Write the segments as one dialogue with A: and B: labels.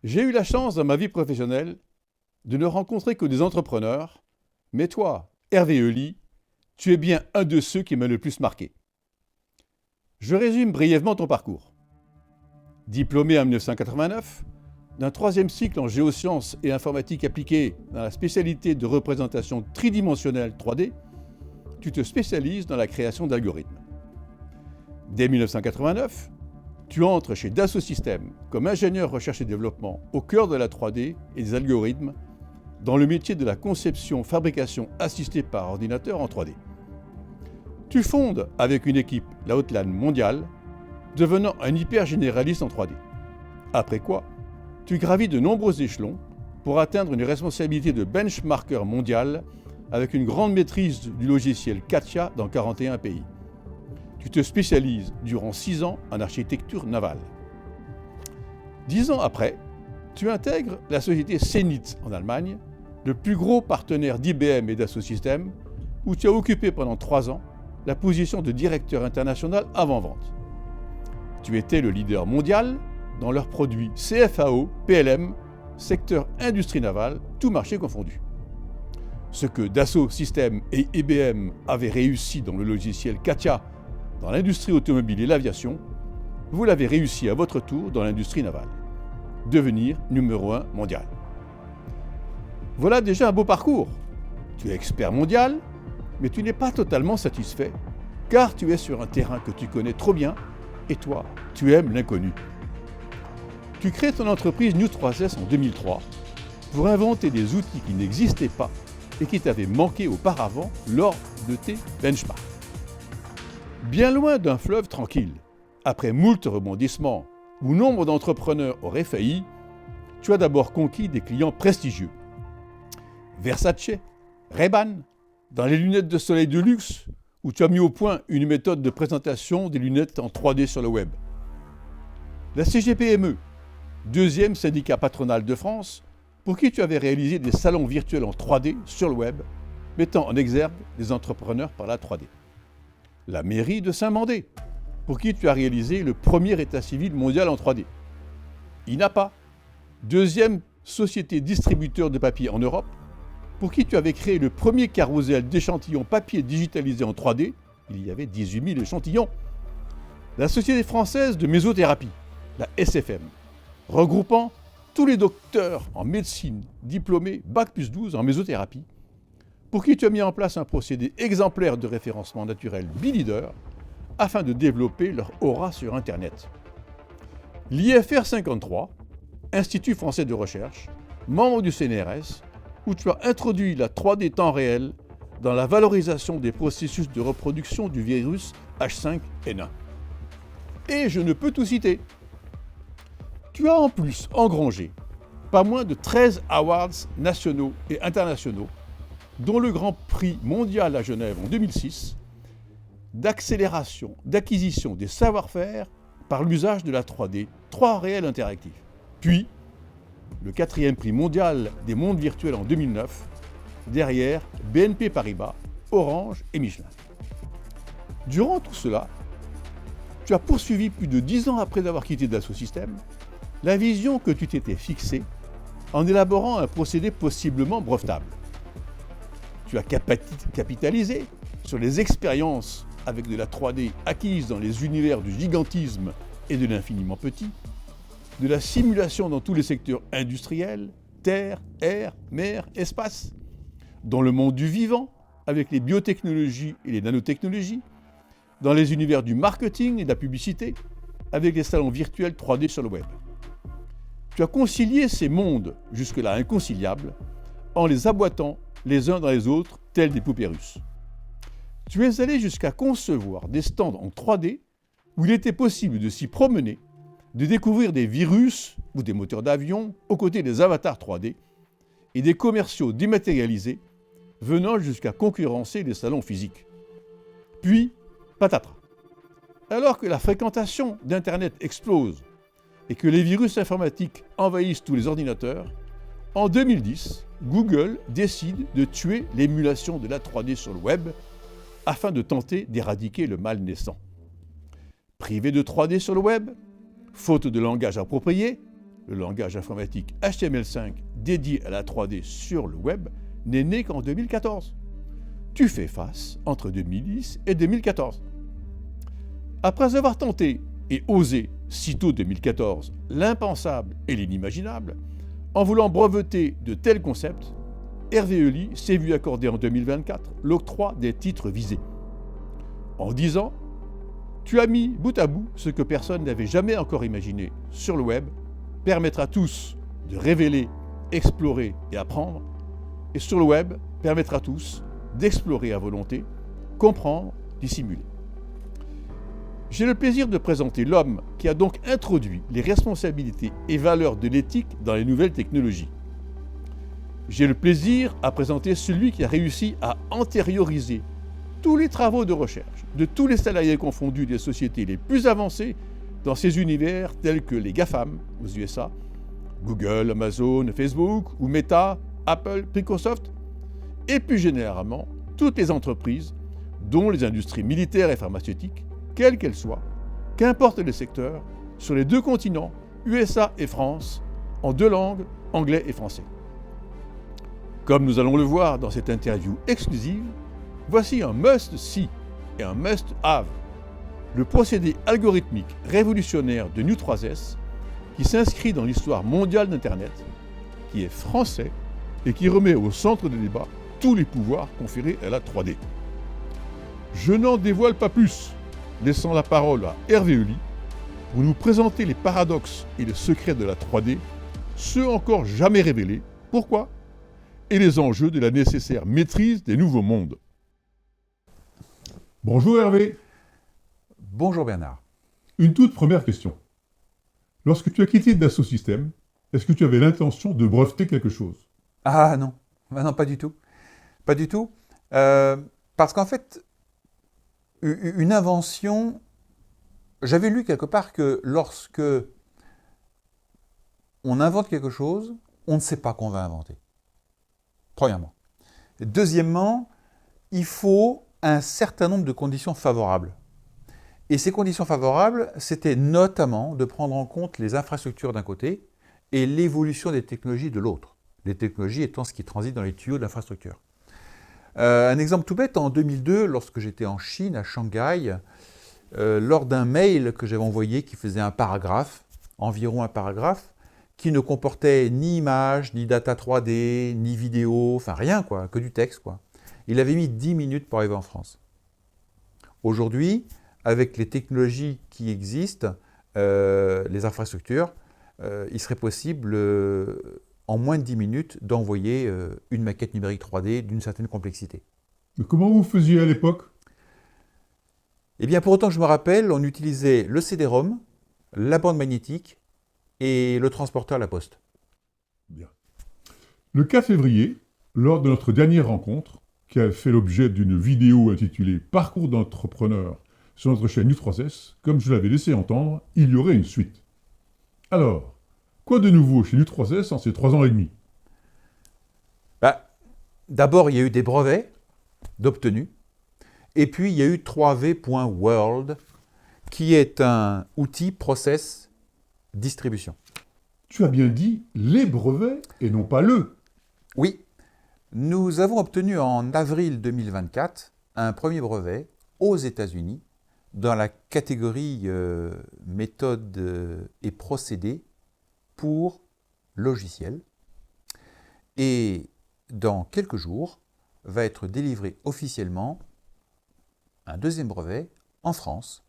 A: J'ai eu la chance dans ma vie professionnelle de ne rencontrer que des entrepreneurs, mais toi, Hervé Euli, tu es bien un de ceux qui m'a le plus marqué. Je résume brièvement ton parcours. Diplômé en 1989, d'un troisième cycle en géosciences et informatique appliquée dans la spécialité de représentation tridimensionnelle 3D, tu te spécialises dans la création d'algorithmes. Dès 1989, tu entres chez Dassault Systèmes comme ingénieur recherche et développement au cœur de la 3D et des algorithmes dans le métier de la conception-fabrication assistée par ordinateur en 3D. Tu fondes avec une équipe la Outland mondiale, devenant un hyper généraliste en 3D. Après quoi, tu gravis de nombreux échelons pour atteindre une responsabilité de benchmarker mondial avec une grande maîtrise du logiciel CATIA dans 41 pays. Tu te spécialises durant 6 ans en architecture navale. 10 ans après, tu intègres la société Zenith en Allemagne, le plus gros partenaire d'IBM et Dassault Systèmes, où tu as occupé pendant 3 ans la position de directeur international avant-vente. Tu étais le leader mondial dans leurs produits CFAO, PLM, secteur industrie navale, tout marché confondu. Ce que Dassault Systèmes et IBM avaient réussi dans le logiciel CATIA dans l'industrie automobile et l'aviation, vous l'avez réussi à votre tour dans l'industrie navale. Devenir numéro 1 mondial. Voilà déjà un beau parcours. Tu es expert mondial, mais tu n'es pas totalement satisfait, car tu es sur un terrain que tu connais trop bien, et toi, tu aimes l'inconnu. Tu crées ton entreprise News3S en 2003 pour inventer des outils qui n'existaient pas et qui t'avaient manqué auparavant lors de tes benchmarks. Bien loin d'un fleuve tranquille, après moult rebondissements où nombre d'entrepreneurs auraient failli, tu as d'abord conquis des clients prestigieux. Versace, Ray-Ban, dans les lunettes de soleil de luxe, où tu as mis au point une méthode de présentation des lunettes en 3D sur le web. La CGPME, deuxième syndicat patronal de France, pour qui tu avais réalisé des salons virtuels en 3D sur le web, mettant en exergue les entrepreneurs par la 3D. La mairie de Saint-Mandé, pour qui tu as réalisé le premier état civil mondial en 3D. INAPA, deuxième société distributeur de papier en Europe, pour qui tu avais créé le premier carrousel d'échantillons papier digitalisé en 3D, il y avait 18 000 échantillons. La Société française de mésothérapie, la SFM, regroupant tous les docteurs en médecine diplômés Bac+12 en mésothérapie, pour qui tu as mis en place un procédé exemplaire de référencement naturel BeLeader afin de développer leur aura sur Internet. L'IFR 53, Institut français de recherche, membre du CNRS, où tu as introduit la 3D temps réel dans la valorisation des processus de reproduction du virus H5N1. Et je ne peux tout citer. Tu as en plus engrangé pas moins de 13 awards nationaux et internationaux, dont le Grand Prix mondial à Genève en 2006, d'accélération, d'acquisition des savoir-faire par l'usage de la 3D, 3 réels interactifs. Puis, le 4e prix mondial des mondes virtuels en 2009, derrière BNP Paribas, Orange et Michelin. Durant tout cela, tu as poursuivi plus de 10 ans après avoir quitté Dassault Systèmes, la vision que tu t'étais fixée en élaborant un procédé possiblement brevetable. Tu as capitalisé sur les expériences avec de la 3D acquises dans les univers du gigantisme et de l'infiniment petit, de la simulation dans tous les secteurs industriels, terre, air, mer, espace, dans le monde du vivant, avec les biotechnologies et les nanotechnologies, dans les univers du marketing et de la publicité, avec les salons virtuels 3D sur le web. Tu as concilié ces mondes jusque-là inconciliables en les aboitant les uns dans les autres, tels des poupées russes. Tu es allé jusqu'à concevoir des stands en 3D où il était possible de s'y promener, de découvrir des virus ou des moteurs d'avion aux côtés des avatars 3D et des commerciaux dématérialisés venant jusqu'à concurrencer les salons physiques. Puis, patatras. Alors que la fréquentation d'Internet explose et que les virus informatiques envahissent tous les ordinateurs, en 2010, Google décide de tuer l'émulation de la 3D sur le web afin de tenter d'éradiquer le mal naissant. Privé de 3D sur le web, faute de langage approprié, le langage informatique HTML5 dédié à la 3D sur le web, n'est né qu'en 2014. Tu fais face entre 2010 et 2014. Après avoir tenté et osé, sitôt 2014, l'impensable et l'inimaginable, en voulant breveter de tels concepts, Hervé Euly s'est vu accorder en 2024 l'octroi des titres visés. En 10 ans, tu as mis bout à bout ce que personne n'avait jamais encore imaginé sur le web, permettre à tous de révéler, explorer et apprendre, et sur le web, permettre à tous d'explorer à volonté, comprendre, dissimuler. J'ai le plaisir de présenter l'homme qui a donc introduit les responsabilités et valeurs de l'éthique dans les nouvelles technologies. J'ai le plaisir à présenter celui qui a réussi à antérioriser tous les travaux de recherche de tous les salariés confondus des sociétés les plus avancées dans ces univers tels que les GAFAM aux USA, Google, Amazon, Facebook ou Meta, Apple, Microsoft, et plus généralement toutes les entreprises, dont les industries militaires et pharmaceutiques, quelles qu'elles soient, qu'importe le secteur, sur les 2 continents, USA et France, en 2 langues, anglais et français. Comme nous allons le voir dans cette interview exclusive, voici un must-see et un must-have, le procédé algorithmique révolutionnaire de New3S qui s'inscrit dans l'histoire mondiale d'Internet, qui est français et qui remet au centre des débats tous les pouvoirs conférés à la 3D. Je n'en dévoile pas plus, laissant la parole à Hervé Euly pour nous présenter les paradoxes et les secrets de la 3D, ceux encore jamais révélés, pourquoi, et les enjeux de la nécessaire maîtrise des nouveaux mondes. Bonjour Hervé.
B: Bonjour Bernard.
A: Une toute première question. Lorsque tu as quitté Dassault Systèmes, est-ce que tu avais l'intention de breveter quelque chose?
B: Ah non, pas du tout. Pas du tout. Parce qu'en fait, une invention, j'avais lu quelque part que lorsque on invente quelque chose, on ne sait pas qu'on va inventer. Premièrement. Deuxièmement, il faut un certain nombre de conditions favorables. Et ces conditions favorables, c'était notamment de prendre en compte les infrastructures d'un côté et l'évolution des technologies de l'autre. Les technologies étant ce qui transite dans les tuyaux de l'infrastructure. Un exemple tout bête, en 2002, lorsque j'étais en Chine, à Shanghai, lors d'un mail que j'avais envoyé qui faisait un paragraphe, environ un paragraphe, qui ne comportait ni image, ni data 3D, ni vidéo, enfin rien quoi, que du texte quoi. Il avait mis 10 minutes pour arriver en France. Aujourd'hui, avec les technologies qui existent, les infrastructures, il serait possible en moins de 10 minutes d'envoyer une maquette numérique 3D d'une certaine complexité.
A: Mais comment vous faisiez à l'époque?
B: Eh bien, pour autant que je me rappelle, on utilisait le CD-ROM, la bande magnétique et le transporteur à la poste.
A: Bien. Le 4 février, lors de notre dernière rencontre, qui a fait l'objet d'une vidéo intitulée « Parcours d'entrepreneur » sur notre chaîne New3S, comme je l'avais laissé entendre, il y aurait une suite. Alors, quoi de nouveau chez New3S en ces 3 ans et demi?
B: D'abord, il y a eu des brevets d'obtenus, et puis il y a eu 3v.world, qui est un outil process distribution.
A: Tu as bien dit les brevets et non pas le.
B: Oui, nous avons obtenu en avril 2024 un premier brevet aux États-Unis dans la catégorie méthode et procédés pour logiciels. Et dans quelques jours, va être délivré officiellement un deuxième brevet en France,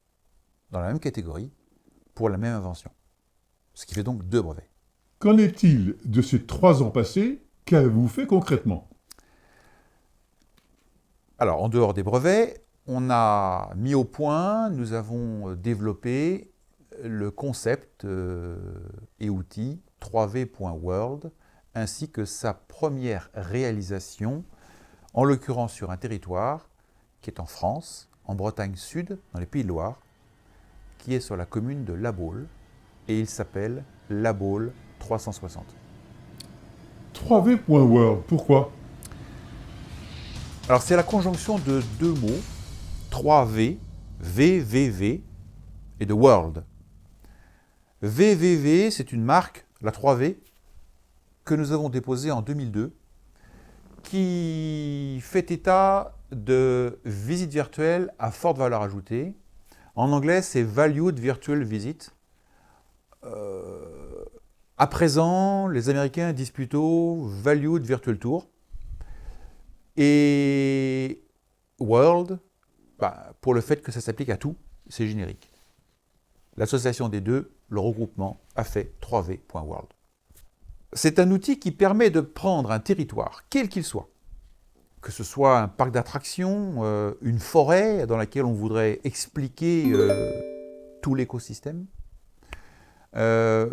B: dans la même catégorie, pour la même invention. Ce qui fait donc 2 brevets.
A: Qu'en est-il de ces 3 ans passés? Qu'avez-vous fait concrètement?
B: Alors, en dehors des brevets, on a mis au point, nous avons développé le concept et outil 3v.world, ainsi que sa première réalisation, en l'occurrence sur un territoire qui est en France, en Bretagne Sud, dans les Pays de Loire, qui est sur la commune de La Baule, et il s'appelle La Baule 360.
A: 3v.world, pourquoi?
B: Alors c'est la conjonction de 2 mots, 3V, VVV, et de World. VVV, c'est une marque la 3V, que nous avons déposée en 2002, qui fait état de visites virtuelles à forte valeur ajoutée. En anglais, c'est Valued Virtual Visit. À présent, les Américains disent plutôt Valued Virtual Tour. Et World, pour le fait que ça s'applique à tout, c'est générique. L'association des deux, le regroupement, a fait 3v.world. C'est un outil qui permet de prendre un territoire, quel qu'il soit, que ce soit un parc d'attractions, une forêt dans laquelle on voudrait expliquer tout l'écosystème. Ça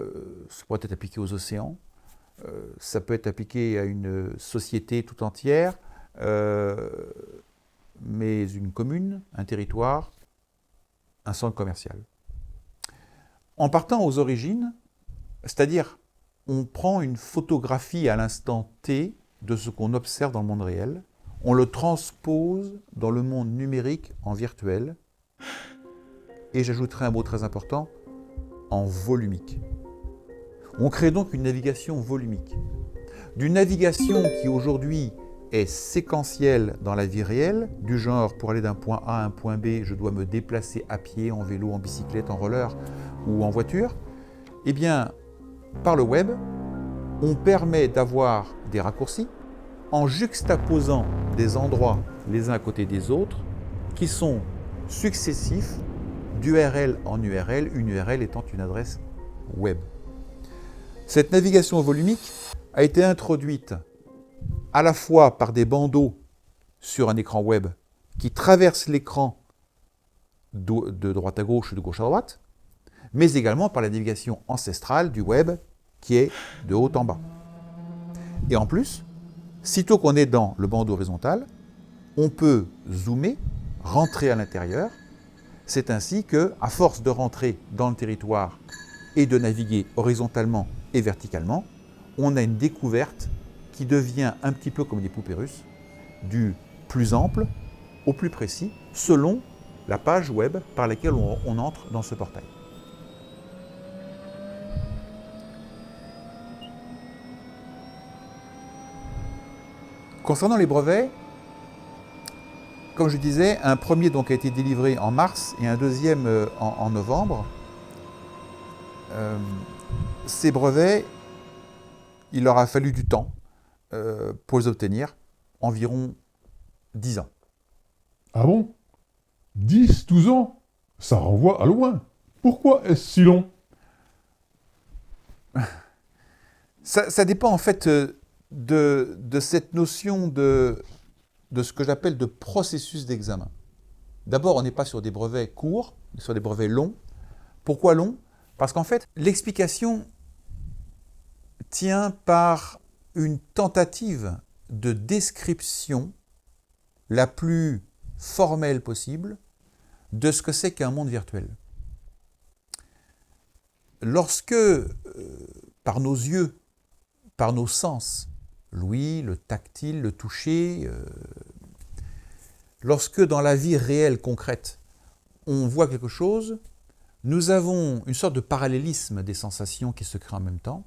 B: pourrait être appliqué aux océans, ça peut être appliqué à une société tout entière, mais une commune, un territoire, un centre commercial. En partant aux origines, c'est-à-dire on prend une photographie à l'instant T de ce qu'on observe dans le monde réel, on le transpose dans le monde numérique en virtuel, et j'ajouterai un mot très important, en volumique. On crée donc une navigation volumique. D'une navigation qui aujourd'hui est séquentielle dans la vie réelle, du genre pour aller d'un point A à un point B, je dois me déplacer à pied, en vélo, en bicyclette, en roller ou en voiture, eh bien, par le web, on permet d'avoir des raccourcis en juxtaposant des endroits les uns à côté des autres qui sont successifs d'URL en URL, une URL étant une adresse web. Cette navigation volumique a été introduite à la fois par des bandeaux sur un écran web qui traversent l'écran de droite à gauche ou de gauche à droite, mais également par la navigation ancestrale du web qui est de haut en bas. Et en plus, sitôt qu'on est dans le bandeau horizontal, on peut zoomer, rentrer à l'intérieur. C'est ainsi que, à force de rentrer dans le territoire et de naviguer horizontalement et verticalement, on a une découverte qui devient un petit peu comme des poupées russes, du plus ample au plus précis, selon la page web par laquelle on entre dans ce portail. Concernant les brevets, comme je disais, un premier donc a été délivré en mars et un deuxième en novembre. Ces brevets, il leur a fallu du temps pour les obtenir, environ 10 ans.
A: Ah bon? 10, 12 ans? Ça renvoie à loin. Pourquoi est-ce si long?
B: Ça dépend en fait de cette notion de ce que j'appelle de processus d'examen. D'abord, on n'est pas sur des brevets courts, mais sur des brevets longs. Pourquoi longs? Parce qu'en fait, l'explication tient par une tentative de description la plus formelle possible de ce que c'est qu'un monde virtuel. Lorsque, par nos yeux, par nos sens, l'ouïe, le tactile, le toucher, lorsque dans la vie réelle, concrète, on voit quelque chose, nous avons une sorte de parallélisme des sensations qui se créent en même temps,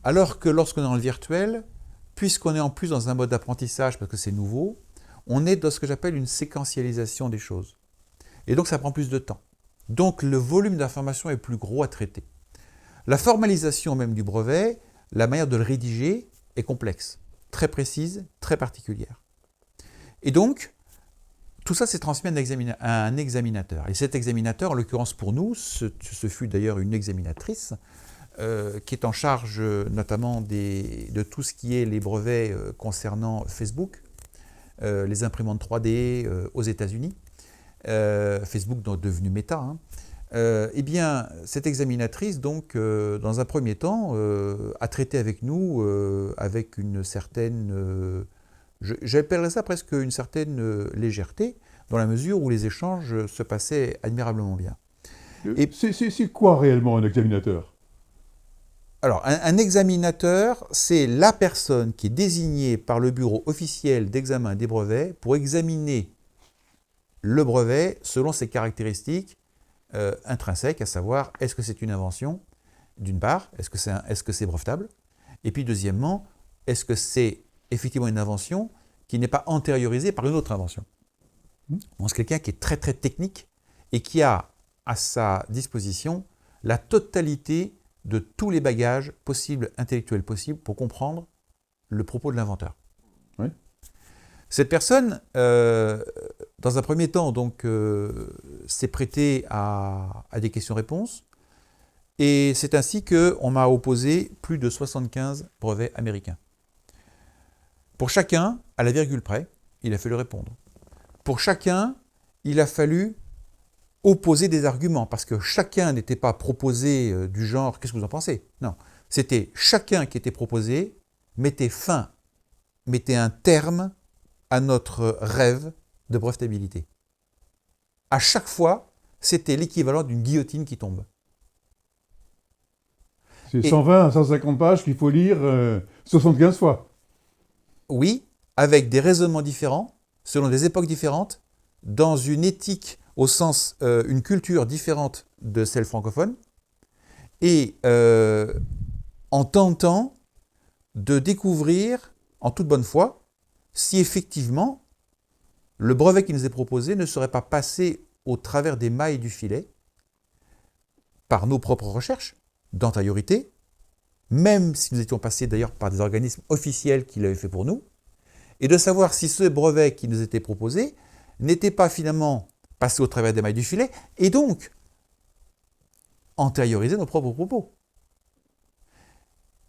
B: alors que lorsqu'on est dans le virtuel, puisqu'on est en plus dans un mode d'apprentissage parce que c'est nouveau, on est dans ce que j'appelle une séquentialisation des choses. Et donc ça prend plus de temps. Donc le volume d'informations est plus gros à traiter. La formalisation même du brevet, la manière de le rédiger est complexe, très précise, très particulière. Et donc, tout ça s'est transmis à un examinateur. Et cet examinateur, en l'occurrence pour nous, ce fut d'ailleurs une examinatrice, qui est en charge notamment de tout ce qui est les brevets concernant Facebook, les imprimantes 3D aux États-Unis, Facebook donc devenu Meta. Hein. Eh bien, cette examinatrice, donc, dans un premier temps, a traité avec nous avec une certaine, j'appellerais ça presque une certaine légèreté, dans la mesure où les échanges se passaient admirablement bien.
A: C'est quoi réellement un examinateur?
B: Alors, un examinateur, c'est la personne qui est désignée par le bureau officiel d'examen des brevets pour examiner le brevet selon ses caractéristiques intrinsèques, à savoir est-ce que c'est une invention, d'une part, est-ce que c'est brevetable? Et puis deuxièmement, est-ce que c'est effectivement une invention qui n'est pas antériorisée par une autre invention? Bon, c'est quelqu'un qui est très très technique et qui a à sa disposition la totalité de tous les bagages possibles, intellectuels possibles, pour comprendre le propos de l'inventeur.
A: Oui.
B: Cette personne, dans un premier temps, donc, s'est prêtée à des questions-réponses, et c'est ainsi qu'on m'a opposé plus de 75 brevets américains. Pour chacun, à la virgule près, il a fallu répondre. Pour chacun, il a fallu opposer des arguments, parce que chacun n'était pas proposé du genre « qu'est-ce que vous en pensez ?» Non, c'était chacun qui était proposé mettait un terme à notre rêve de brevetabilité. À chaque fois, c'était l'équivalent d'une guillotine qui tombe.
A: C'est 120 à 150 pages qu'il faut lire 75 fois.
B: Oui, avec des raisonnements différents, selon des époques différentes, dans une éthique au sens, une culture différente de celle francophone, et en tentant de découvrir, en toute bonne foi, si effectivement le brevet qui nous est proposé ne serait pas passé au travers des mailles du filet par nos propres recherches d'antériorité, même si nous étions passés d'ailleurs par des organismes officiels qui l'avaient fait pour nous, et de savoir si ce brevet qui nous était proposé n'était pas finalement passé au travers des mailles du filet, et donc antérioriser nos propres propos.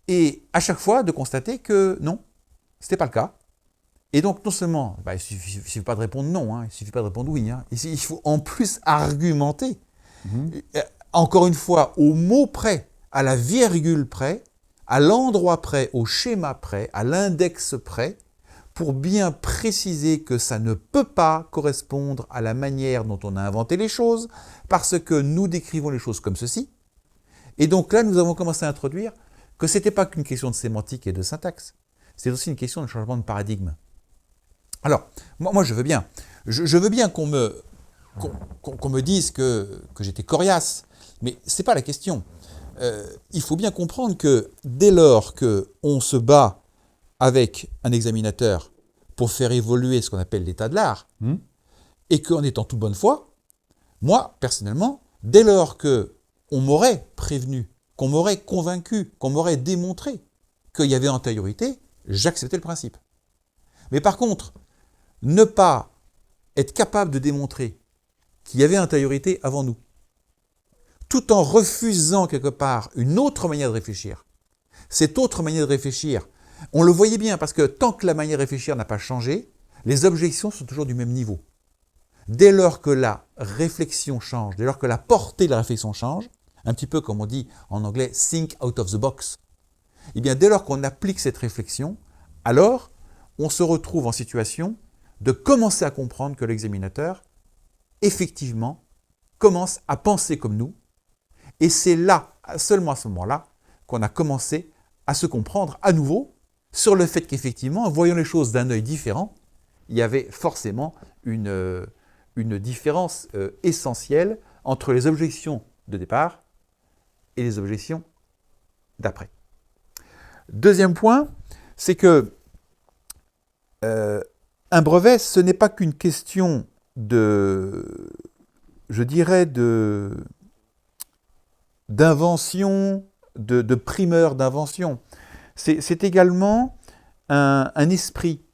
B: Et à chaque fois de constater que non, ce n'était pas le cas. Et donc non seulement, il ne suffit pas de répondre non, il ne suffit pas de répondre oui, il faut en plus argumenter. Encore une fois, au mot près, à la virgule près, à l'endroit près, au schéma près, à l'index près, pour bien préciser que ça ne peut pas correspondre à la manière dont on a inventé les choses, parce que nous décrivons les choses comme ceci. Et donc là, nous avons commencé à introduire que ce n'était pas qu'une question de sémantique et de syntaxe, c'est aussi une question de changement de paradigme. Alors, moi je veux bien. Je veux bien qu'on me dise que j'étais coriace, mais ce n'est pas la question. Il faut bien comprendre que dès lors qu'on se bat avec un examinateur pour faire évoluer ce qu'on appelle l'état de l'art, et qu'en étant toute bonne foi, moi, personnellement, dès lors qu'on m'aurait prévenu, qu'on m'aurait convaincu, qu'on m'aurait démontré qu'il y avait antériorité, j'acceptais le principe. Mais par contre, ne pas être capable de démontrer qu'il y avait antériorité avant nous, tout en refusant quelque part une autre manière de réfléchir. Cette autre manière de réfléchir, on le voyait bien, parce que tant que la manière de réfléchir n'a pas changé, les objections sont toujours du même niveau. Dès lors que la réflexion change, dès lors que la portée de la réflexion change, un petit peu comme on dit en anglais « think out of the box », eh bien dès lors qu'on applique cette réflexion, alors on se retrouve en situation de commencer à comprendre que l'examinateur, effectivement, commence à penser comme nous, et c'est là, seulement à ce moment-là, qu'on a commencé à se comprendre à nouveau sur le fait qu'effectivement, en voyant les choses d'un œil différent, il y avait forcément une différence essentielle entre les objections de départ et les objections d'après. Deuxième point, c'est que un brevet, ce n'est pas qu'une question d'invention, de primeur d'invention. C'est également un esprit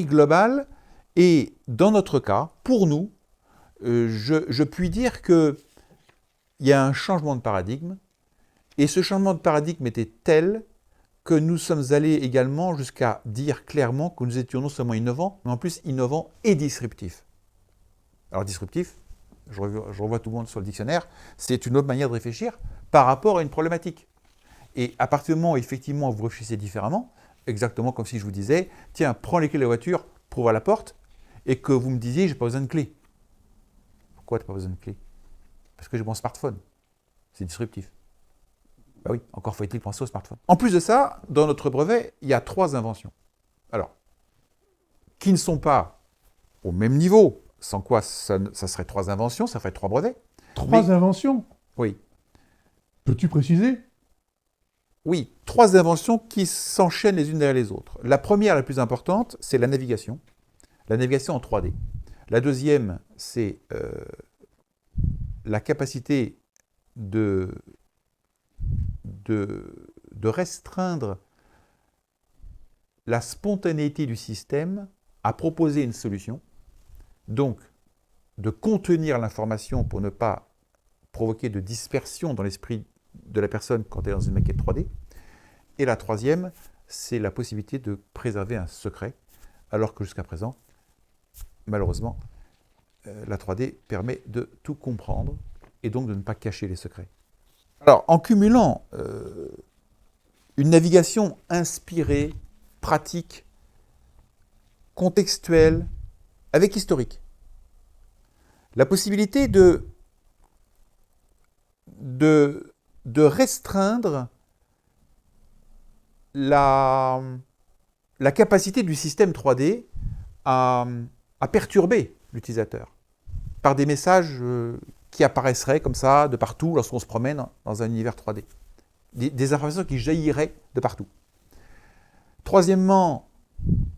B: global, et dans notre cas, pour nous, je puis dire qu'il y a un changement de paradigme, et ce changement de paradigme était tel que nous sommes allés également jusqu'à dire clairement que nous étions non seulement innovants, mais en plus innovants et disruptifs. Alors disruptif, je revois tout le monde sur le dictionnaire, c'est une autre manière de réfléchir par rapport à une problématique. Et à partir du moment où effectivement vous réfléchissez différemment, exactement comme si je vous disais, tiens, prends les clés de la voiture pour ouvrir la porte, et que vous me disiez, j'ai pas besoin de clés. Pourquoi tu n'as pas besoin de clés? Parce que j'ai mon smartphone. C'est disruptif. Ben oui, encore faut-il penser au smartphone. En plus de ça, dans notre brevet, il y a 3 inventions. Alors, qui ne sont pas au même niveau, sans quoi ça serait 3 inventions, ça ferait 3 brevets.
A: 3 inventions?
B: Oui.
A: Peux-tu préciser?
B: Oui, 3 inventions qui s'enchaînent les unes derrière les autres. La première, la plus importante, c'est la navigation en 3D. La deuxième, c'est la capacité de restreindre la spontanéité du système à proposer une solution, donc de contenir l'information pour ne pas provoquer de dispersion dans l'esprit de la personne quand elle est dans une maquette 3D. Et la troisième, c'est la possibilité de préserver un secret, alors que jusqu'à présent, malheureusement, la 3D permet de tout comprendre et donc de ne pas cacher les secrets. Alors, en cumulant une navigation inspirée, pratique, contextuelle, avec historique, la possibilité de restreindre la capacité du système 3D à perturber l'utilisateur par des messages qui apparaisseraient comme ça de partout lorsqu'on se promène dans un univers 3D. Des informations qui jailliraient de partout. Troisièmement,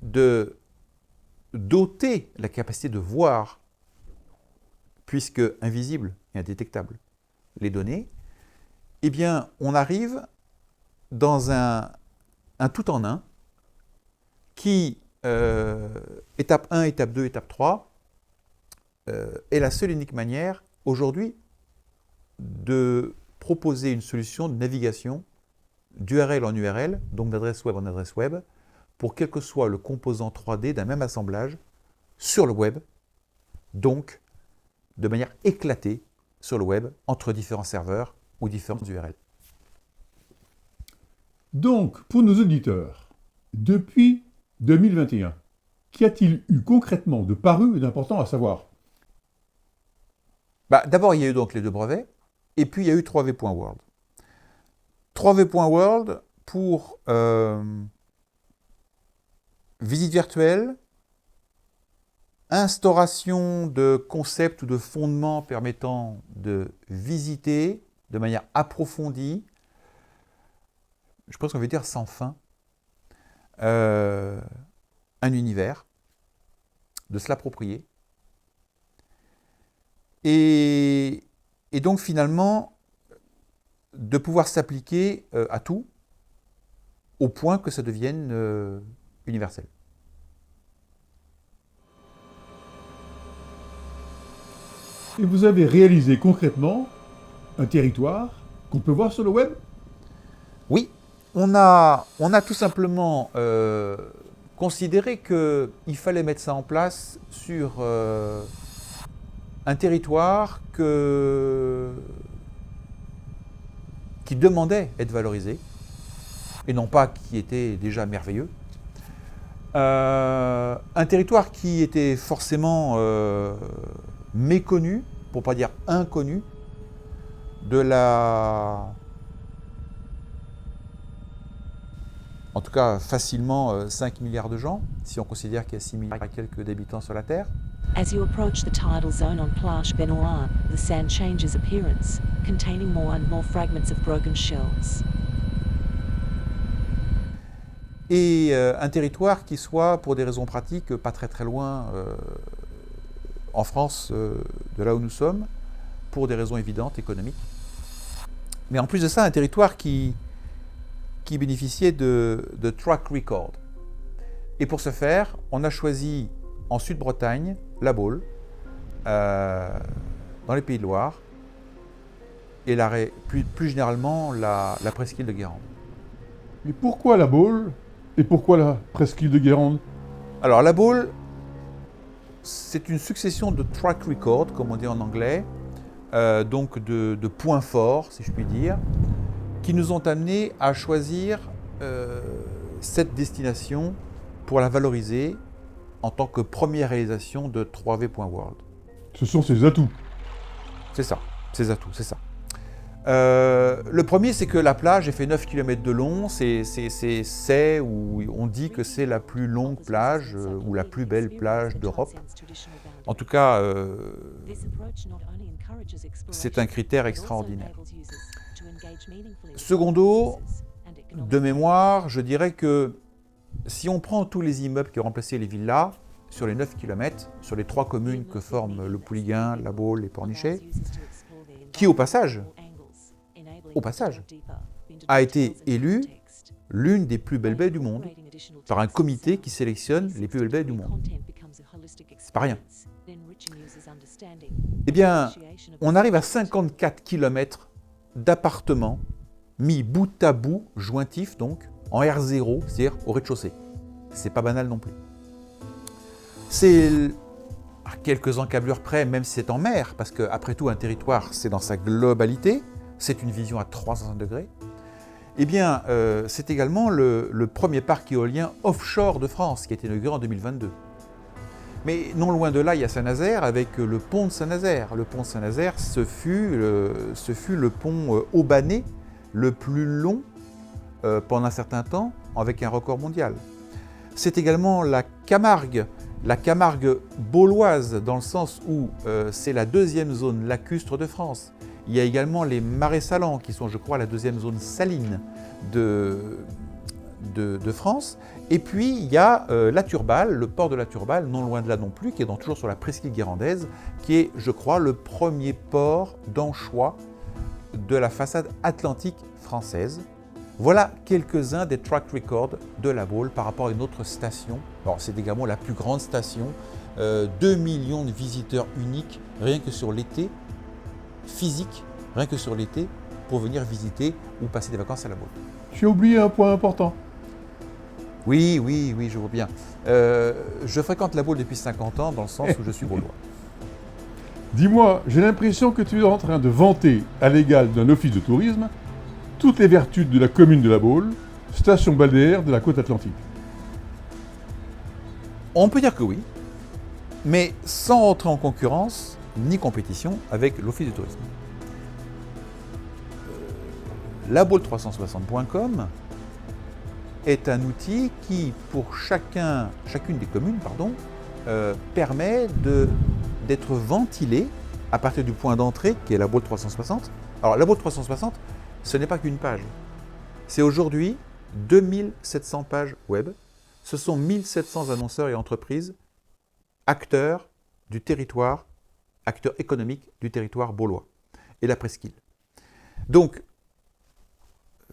B: de doter la capacité de voir, puisque invisible et indétectable, les données, eh bien, on arrive dans un tout en un qui, étape 1, étape 2, étape 3, est la seule et unique manière aujourd'hui de proposer une solution de navigation d'URL en URL, donc d'adresse web en adresse web, pour quel que soit le composant 3D d'un même assemblage sur le web, donc de manière éclatée sur le web entre différents serveurs ou différentes URL.
A: Donc, pour nos auditeurs, depuis 2021, qu'y a-t-il eu concrètement de paru et d'important à savoir?
B: D'abord, il y a eu donc les 2 brevets, et puis il y a eu 3v.world. 3v.world pour visite virtuelle, instauration de concepts ou de fondements permettant de visiter de manière approfondie, je pense qu'on veut dire sans fin, un univers, de se l'approprier. Et donc finalement, de pouvoir s'appliquer à tout, au point que ça devienne universel.
A: Et vous avez réalisé concrètement un territoire qu'on peut voir sur le web?
B: Oui, on a tout simplement considéré qu'il fallait mettre ça en place sur un territoire qui demandait être valorisé, et non pas qui était déjà merveilleux. Un territoire qui était forcément méconnu, pour ne pas dire inconnu, de en tout cas facilement 5 milliards de gens, si on considère qu'il y a 6 milliards et quelques d'habitants sur la Terre.
C: As you approach the tidal zone on Plage Benoit, the sand changes appearance, containing more and more fragments of broken shells.
B: Et un territoire qui soit, pour des raisons pratiques, pas très très loin en France de là où nous sommes, pour des raisons évidentes, économiques. Mais en plus de ça, un territoire qui bénéficiait de track record. Et pour ce faire, on a choisi en Sud-Bretagne, la Baule, dans les Pays de Loire, et plus généralement la presqu'île de Guérande.
A: Et pourquoi la Baule? Et pourquoi la presqu'île de Guérande?
B: Alors la Baule, c'est une succession de track record, comme on dit en anglais, donc de points forts, si je puis dire, qui nous ont amenés à choisir cette destination pour la valoriser en tant que première réalisation de 3v.world.
A: Ce sont ses atouts.
B: C'est ça, ses atouts, c'est ça. Le premier, c'est que la plage, elle fait 9 km de long, où on dit que c'est la plus longue plage ou la plus belle plage d'Europe. En tout cas, c'est
C: c'est
B: un critère extraordinaire. Secondo, de mémoire, je dirais que si on prend tous les immeubles qui ont remplacé les villas, sur les 9 km, sur les 3 communes que forment le Pouliguen, La Baule et Pornichet, qui au passage, a été élue l'une des plus belles baies du monde par un comité qui sélectionne les plus belles baies du monde. C'est pas rien. Eh bien, on arrive à 54 km d'appartements mis bout à bout, jointifs donc, en R0, c'est-à-dire au rez-de-chaussée. C'est pas banal non plus. C'est à quelques encablures près, même si c'est en mer, parce qu'après tout, un territoire, c'est dans sa globalité, c'est une vision à 360 degrés. Eh bien, c'est également le premier parc éolien offshore de France, qui a été inauguré en 2022. Mais non loin de là, il y a Saint-Nazaire avec le pont de Saint-Nazaire. Le pont de Saint-Nazaire, ce fut le pont haubané le plus long pendant un certain temps, avec un record mondial. C'est également la Camargue bauloise, dans le sens où c'est la deuxième zone lacustre de France. Il y a également les marais salants, qui sont, je crois, la deuxième zone saline de France. Et puis, il y a la Turballe, le port de la Turballe, non loin de là non plus, qui est toujours sur la presqu'île guérandaise, qui est, je crois, le premier port d'anchois de la façade atlantique française. Voilà quelques-uns des track records de La Baule par rapport à une autre station. Alors, c'est également la plus grande station, 2 millions de visiteurs uniques, rien que sur l'été, physique, rien que sur l'été, pour venir visiter ou passer des vacances à La Baule.
A: Tu as oublié un point important.
B: Oui, je vois bien. Je fréquente La Baule depuis 50 ans, dans le sens où je suis baulois.
A: Dis-moi, j'ai l'impression que tu es en train de vanter à l'égal d'un office de tourisme toutes les vertus de la commune de La Baule, station balnéaire de la côte atlantique.
B: On peut dire que oui, mais sans rentrer en concurrence ni compétition avec l'office de tourisme. labaule360.com est un outil qui, pour chacune des communes, permet d'être ventilé à partir du point d'entrée qui est La Baule 360. Alors, La Baule 360, ce n'est pas qu'une page. C'est aujourd'hui 2700 pages web. Ce sont 1700 annonceurs et entreprises, acteurs du territoire, acteurs économiques du territoire baulois et la presqu'île. Donc,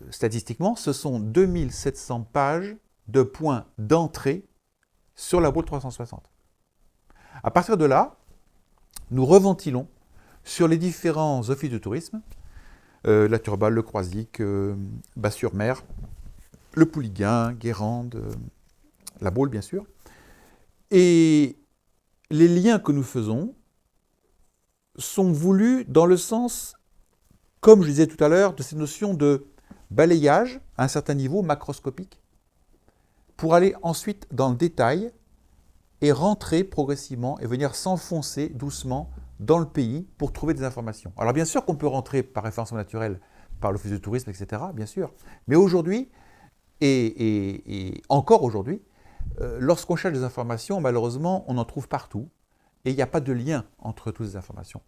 B: statistiquement, ce sont 2700 pages de points d'entrée sur La Baule 360. À partir de là, nous reventilons sur les différents offices de tourisme, la Turballe, le Croisic, Bas-sur-Mer, le Pouliguen, Guérande, La Baule bien sûr. Et les liens que nous faisons sont voulus dans le sens, comme je disais tout à l'heure, de cette notion de balayage à un certain niveau macroscopique, pour aller ensuite dans le détail et rentrer progressivement et venir s'enfoncer doucement dans le pays pour trouver des informations. Alors bien sûr qu'on peut rentrer par référencement naturel, par l'office de tourisme, etc., bien sûr. Mais aujourd'hui, et encore aujourd'hui, lorsqu'on cherche des informations, malheureusement, on en trouve partout et il n'y a pas de lien entre toutes ces informations.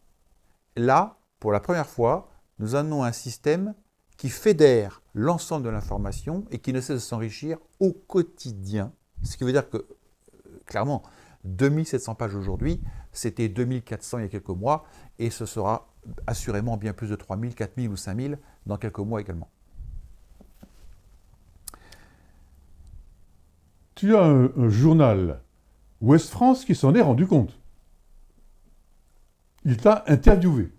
B: Là, pour la première fois, nous avons un système qui fédère l'ensemble de l'information et qui ne cesse de s'enrichir au quotidien. Ce qui veut dire que, clairement, 2700 pages aujourd'hui, c'était 2400 il y a quelques mois, et ce sera assurément bien plus de 3000, 4000 ou 5000 dans quelques mois également.
A: Tu as un journal, Ouest France, qui s'en est rendu compte. Il t'a interviewé.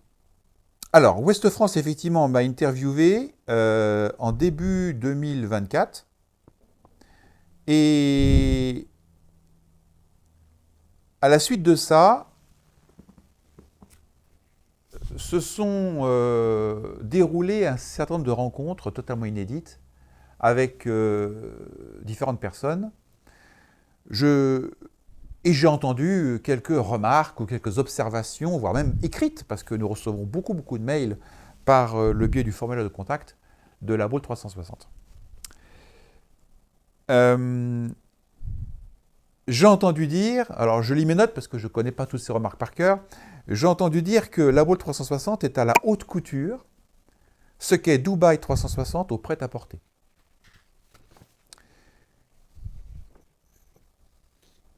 B: Alors, Ouest France, effectivement, m'a interviewé en début 2024. Et à la suite de ça, se sont déroulées un certain nombre de rencontres totalement inédites avec différentes personnes. Et j'ai entendu quelques remarques ou quelques observations, voire même écrites, parce que nous recevons beaucoup de mails par le biais du formulaire de contact de La Baule 360. J'ai entendu dire, alors je lis mes notes parce que je ne connais pas toutes ces remarques par cœur, j'ai entendu dire que la Ball 360 est à la haute couture, ce qu'est Dubaï 360 au prêt-à-porter.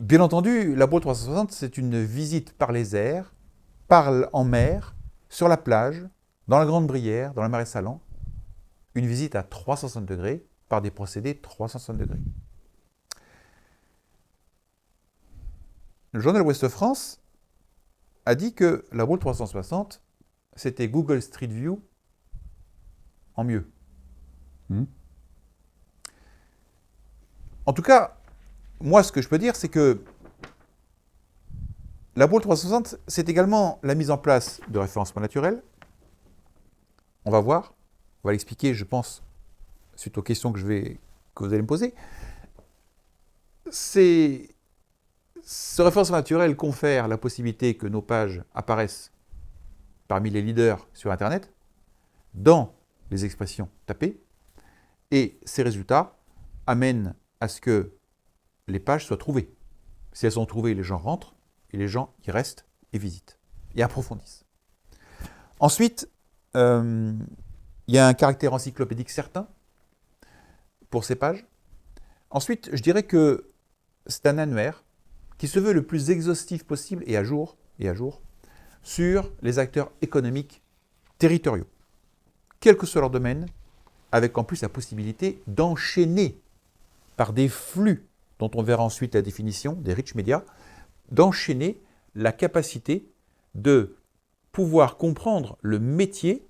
B: Bien entendu, la Ball 360, c'est une visite par les airs, en mer, sur la plage, dans la Grande Brière, dans la Marais Sallant, une visite à 360 degrés par des procédés 360 degrés. Le journal Ouest France a dit que la Ball 360, c'était Google Street View en mieux. En tout cas, moi, ce que je peux dire, c'est que la Ball 360, c'est également la mise en place de référencement naturel. On va voir, on va l'expliquer, je pense, suite aux questions que vous allez me poser. Ce référencement naturel confère la possibilité que nos pages apparaissent parmi les leaders sur Internet, dans les expressions tapées, et ces résultats amènent à ce que les pages soient trouvées. Si elles sont trouvées, les gens rentrent, et les gens y restent et visitent, et approfondissent. Ensuite, il y a un caractère encyclopédique certain pour ces pages. Ensuite, je dirais que c'est un annuaire qui se veut le plus exhaustif possible et à jour sur les acteurs économiques territoriaux, quel que soit leur domaine, avec en plus la possibilité d'enchaîner par des flux dont on verra ensuite la définition, des rich media, d'enchaîner la capacité de pouvoir comprendre le métier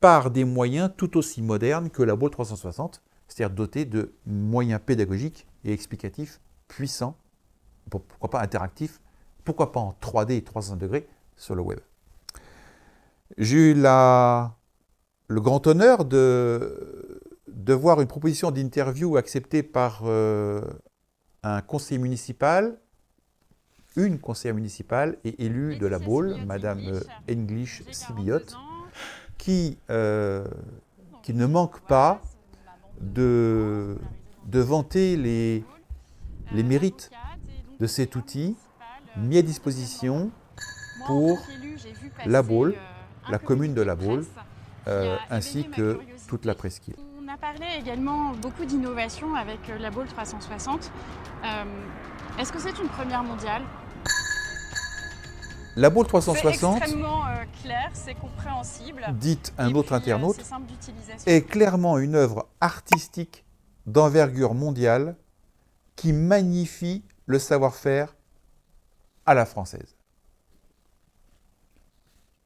B: par des moyens tout aussi modernes que la Ball 360, c'est-à-dire dotés de moyens pédagogiques et explicatifs puissants, pourquoi pas interactifs, pourquoi pas en 3D et 360 degrés sur le web. J'ai eu le grand honneur de voir une proposition d'interview acceptée par un conseiller municipal, une conseillère municipale et élue de la Ball, Madame English Sibiot, qui ne manque pas de vanter les mérites de cet outil mis à disposition pour la Ball, la commune de la Ball, ainsi que toute la presqu'île.
D: On a parlé également beaucoup d'innovation avec la Ball 360. Est-ce que c'est une première mondiale ?
B: La Ball 360,
D: c'est extrêmement clair, c'est compréhensible.
B: Dite un autre internaute,
D: c'est simple d'utilisation.
B: est clairement une œuvre artistique d'envergure mondiale qui magnifie le savoir-faire à la française.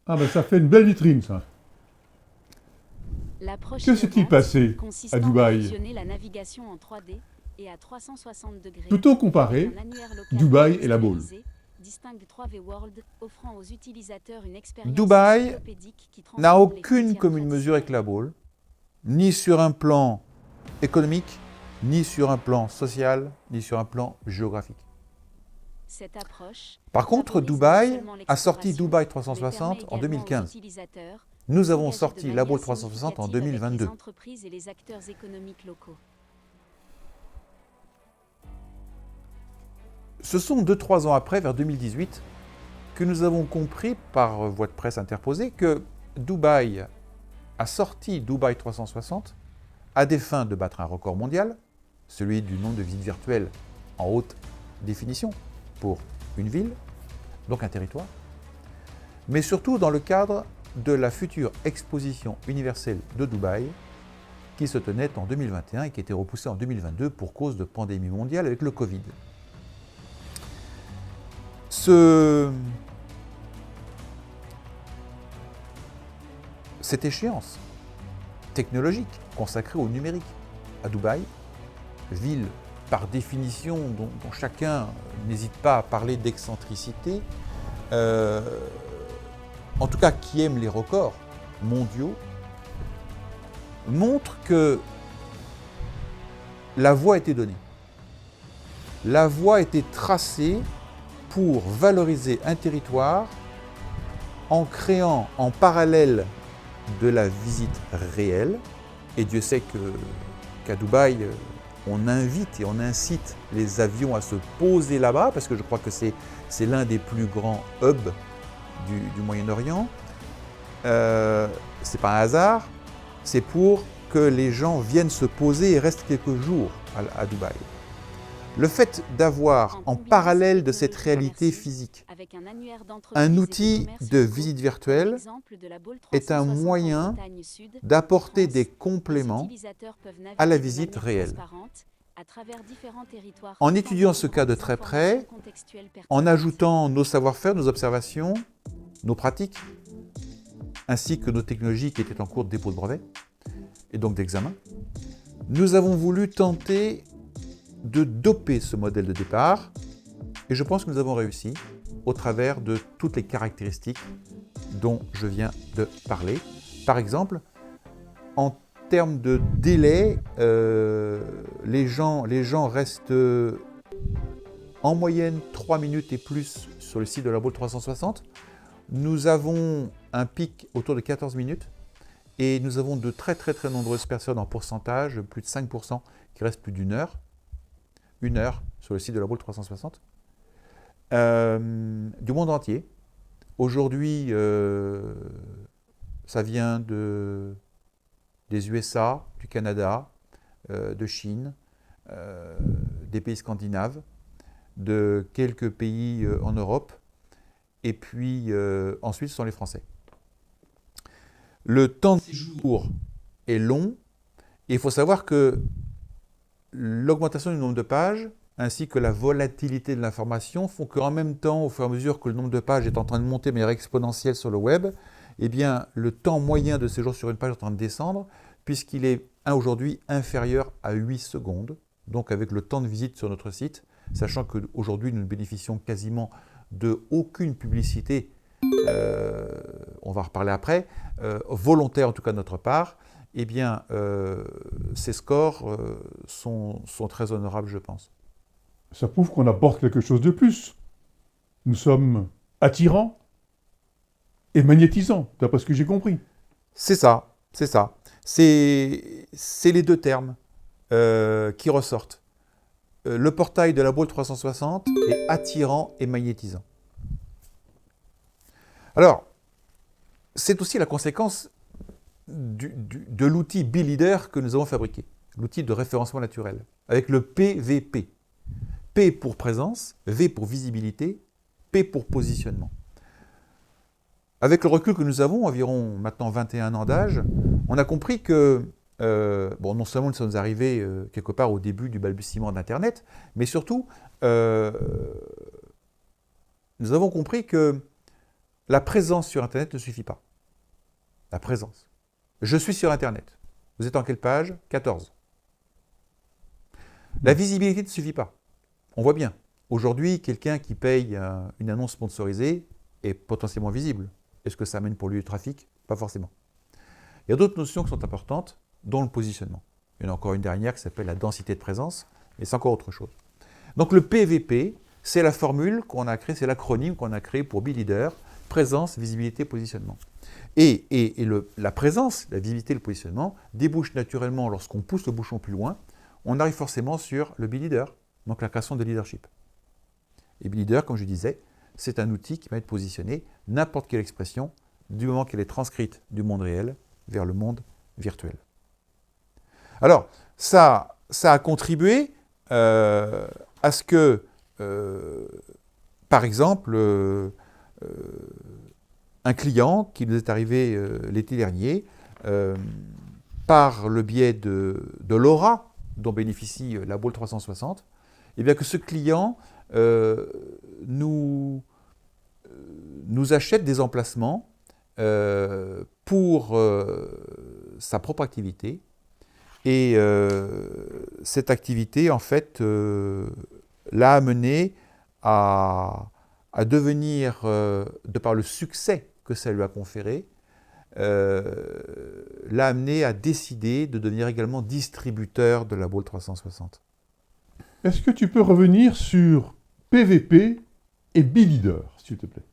A: Ah ben ça fait une belle vitrine, ça. Que s'est-il passé à Dubaï ?
E: La navigation en 3D et à 360 degrés.
A: Peut-on comparer Dubaï et la Ball ?
B: Dubaï n'a aucune commune mesure avec la Ball, ni sur un plan économique, ni sur un plan social, ni sur un plan géographique. Par contre, Dubaï a sorti Dubaï 360 en 2015. Nous avons sorti la Ball 360 en 2022. Ce sont 2-3 ans après, vers 2018, que nous avons compris, par voie de presse interposée, que Dubaï a sorti Dubaï 360 à des fins de battre un record mondial, celui du nombre de visites virtuelles en haute définition pour une ville, donc un territoire, mais surtout dans le cadre de la future exposition universelle de Dubaï qui se tenait en 2021 et qui a été repoussée en 2022 pour cause de pandémie mondiale avec le Covid. Cette échéance technologique consacrée au numérique à Dubaï, ville par définition dont chacun n'hésite pas à parler d'excentricité, en tout cas qui aime les records mondiaux, montre que la voie a été donnée. La voie a été tracée pour valoriser un territoire en créant en parallèle de la visite réelle, et Dieu sait qu'à Dubaï, on invite et on incite les avions à se poser là-bas, parce que je crois que c'est l'un des plus grands hubs du Moyen-Orient. C'est pas un hasard, c'est pour que les gens viennent se poser et restent quelques jours à Dubaï. Le fait d'avoir en parallèle de cette réalité physique un outil de visite virtuelle est un moyen d'apporter des compléments à la visite réelle. En étudiant ce cas de très près, en ajoutant nos savoir-faire, nos observations, nos pratiques, ainsi que nos technologies qui étaient en cours de dépôt de brevet, et donc d'examen, nous avons voulu tenter de doper ce modèle de départ, et je pense que nous avons réussi au travers de toutes les caractéristiques dont je viens de parler. Par exemple, en termes de délai, les gens restent en moyenne 3 minutes et plus sur le site de la Bolt 360. Nous avons un pic autour de 14 minutes et nous avons de très nombreuses personnes en pourcentage, plus de 5%, qui restent plus d'une heure. Une heure sur le site de la Bolt 360. Du monde entier. Aujourd'hui, ça vient des USA, du Canada, de Chine, des pays scandinaves, de quelques pays en Europe, et puis ensuite ce sont les Français. Le temps de séjour est long, et il faut savoir que l'augmentation du nombre de pages ainsi que la volatilité de l'information font qu'en même temps, au fur et à mesure que le nombre de pages est en train de monter de manière exponentielle sur le web, eh bien, le temps moyen de séjour sur une page est en train de descendre, puisqu'il est aujourd'hui inférieur à 8 secondes, donc avec le temps de visite sur notre site, sachant qu'aujourd'hui nous ne bénéficions quasiment de aucune publicité, on va en reparler après, volontaire en tout cas de notre part, eh bien, ces scores sont très honorables, je pense.
A: Ça prouve qu'on apporte quelque chose de plus. Nous sommes attirants et magnétisants, d'après ce que j'ai compris.
B: C'est ça, c'est ça. C'est les deux termes qui ressortent. Le portail de la Bolt 360 est attirant et magnétisant. Alors, c'est aussi la conséquence de l'outil BeLeader que nous avons fabriqué, l'outil de référencement naturel, avec le PVP. P pour présence, V pour visibilité, P pour positionnement. Avec le recul que nous avons, environ maintenant 21 ans d'âge, on a compris que, non seulement nous sommes arrivés quelque part au début du balbutiement d'Internet, mais surtout, nous avons compris que la présence sur Internet ne suffit pas. La présence. Je suis sur Internet. Vous êtes en quelle page? 14. La visibilité ne suffit pas. On voit bien. Aujourd'hui, quelqu'un qui paye une annonce sponsorisée est potentiellement visible. Est-ce que ça amène pour lui du trafic? Pas forcément. Il y a d'autres notions qui sont importantes, dont le positionnement. Il y en a encore une dernière qui s'appelle la densité de présence, mais c'est encore autre chose. Donc le PVP, c'est la formule qu'on a créée, c'est l'acronyme qu'on a créé pour BeLeader, présence, visibilité, positionnement. Et la présence, la visibilité, le positionnement débouche naturellement, lorsqu'on pousse le bouchon plus loin, on arrive forcément sur le BeLeader, donc la création de leadership. Et BeLeader, comme je disais, c'est un outil qui permet de positionner n'importe quelle expression du moment qu'elle est transcrite du monde réel vers le monde virtuel. Alors, ça a contribué à ce que, par exemple, un client qui nous est arrivé l'été dernier, par le biais de l'Aura, dont bénéficie la Bolt 360, et bien que ce client nous achète des emplacements pour sa propre activité. Et cette activité, en fait, l'a amené à devenir, de par le succès que ça lui a conféré, l'a amené à décider de devenir également distributeur de la Bolt 360.
A: Est-ce que tu peux revenir sur PVP et BeLeader, s'il te plaît?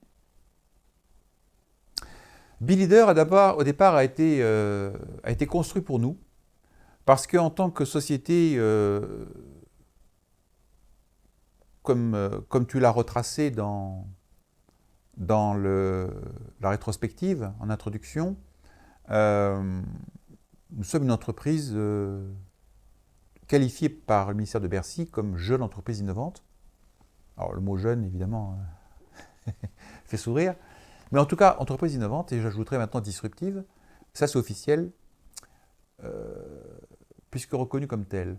B: BeLeader, au départ, a été construit pour nous Parce qu'en tant que société, comme tu l'as retracé dans la rétrospective, en introduction, nous sommes une entreprise qualifiée par le ministère de Bercy comme jeune entreprise innovante. Alors le mot jeune, évidemment, fait sourire. Mais en tout cas, entreprise innovante, et j'ajouterai maintenant disruptive, ça c'est officiel, puisque reconnu comme tel.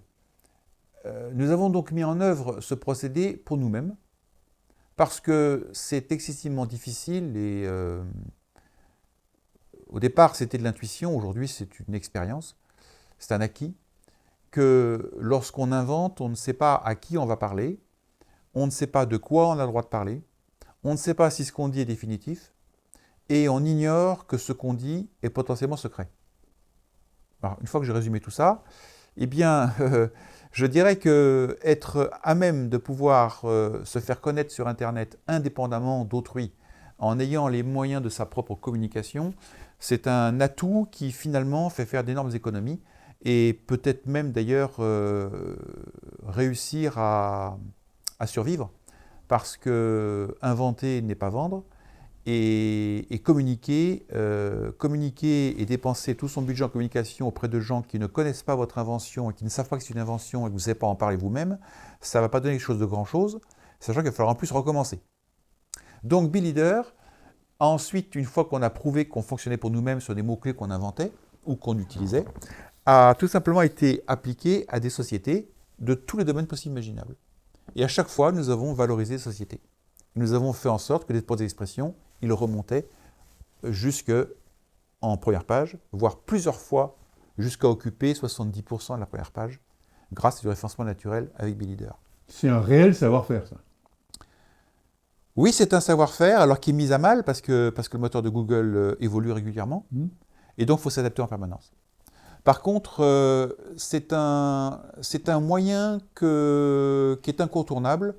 B: Nous avons donc mis en œuvre ce procédé pour nous-mêmes, parce que c'est excessivement difficile et au départ c'était de l'intuition, aujourd'hui c'est une expérience, c'est un acquis, que lorsqu'on invente, on ne sait pas à qui on va parler, on ne sait pas de quoi on a le droit de parler, on ne sait pas si ce qu'on dit est définitif, et on ignore que ce qu'on dit est potentiellement secret. Alors, une fois que j'ai résumé tout ça, eh bien, je dirais qu'être à même de pouvoir se faire connaître sur Internet indépendamment d'autrui, en ayant les moyens de sa propre communication, c'est un atout qui finalement fait faire d'énormes économies et peut-être même d'ailleurs réussir à survivre, parce que inventer n'est pas vendre, et communiquer et dépenser tout son budget en communication auprès de gens qui ne connaissent pas votre invention et qui ne savent pas que c'est une invention et que vous ne savez pas en parler vous-même, ça ne va pas donner quelque chose de grand-chose, sachant qu'il va falloir en plus recommencer. Donc BeLeader, ensuite, une fois qu'on a prouvé qu'on fonctionnait pour nous-mêmes sur des mots-clés qu'on inventait ou qu'on utilisait, a tout simplement été appliqué à des sociétés de tous les domaines possibles et imaginables. Et à chaque fois, nous avons valorisé les sociétés. Nous avons fait en sorte que les postes d'expression, ils remontaient jusque en première page, voire plusieurs fois jusqu'à occuper 70% de la première page, grâce au référencement naturel avec BeLeader.
A: C'est un réel savoir-faire, ça.
B: Oui, c'est un savoir-faire, alors qui est mis à mal parce que le moteur de Google évolue régulièrement, et donc il faut s'adapter en permanence. Par contre, c'est un moyen qui est incontournable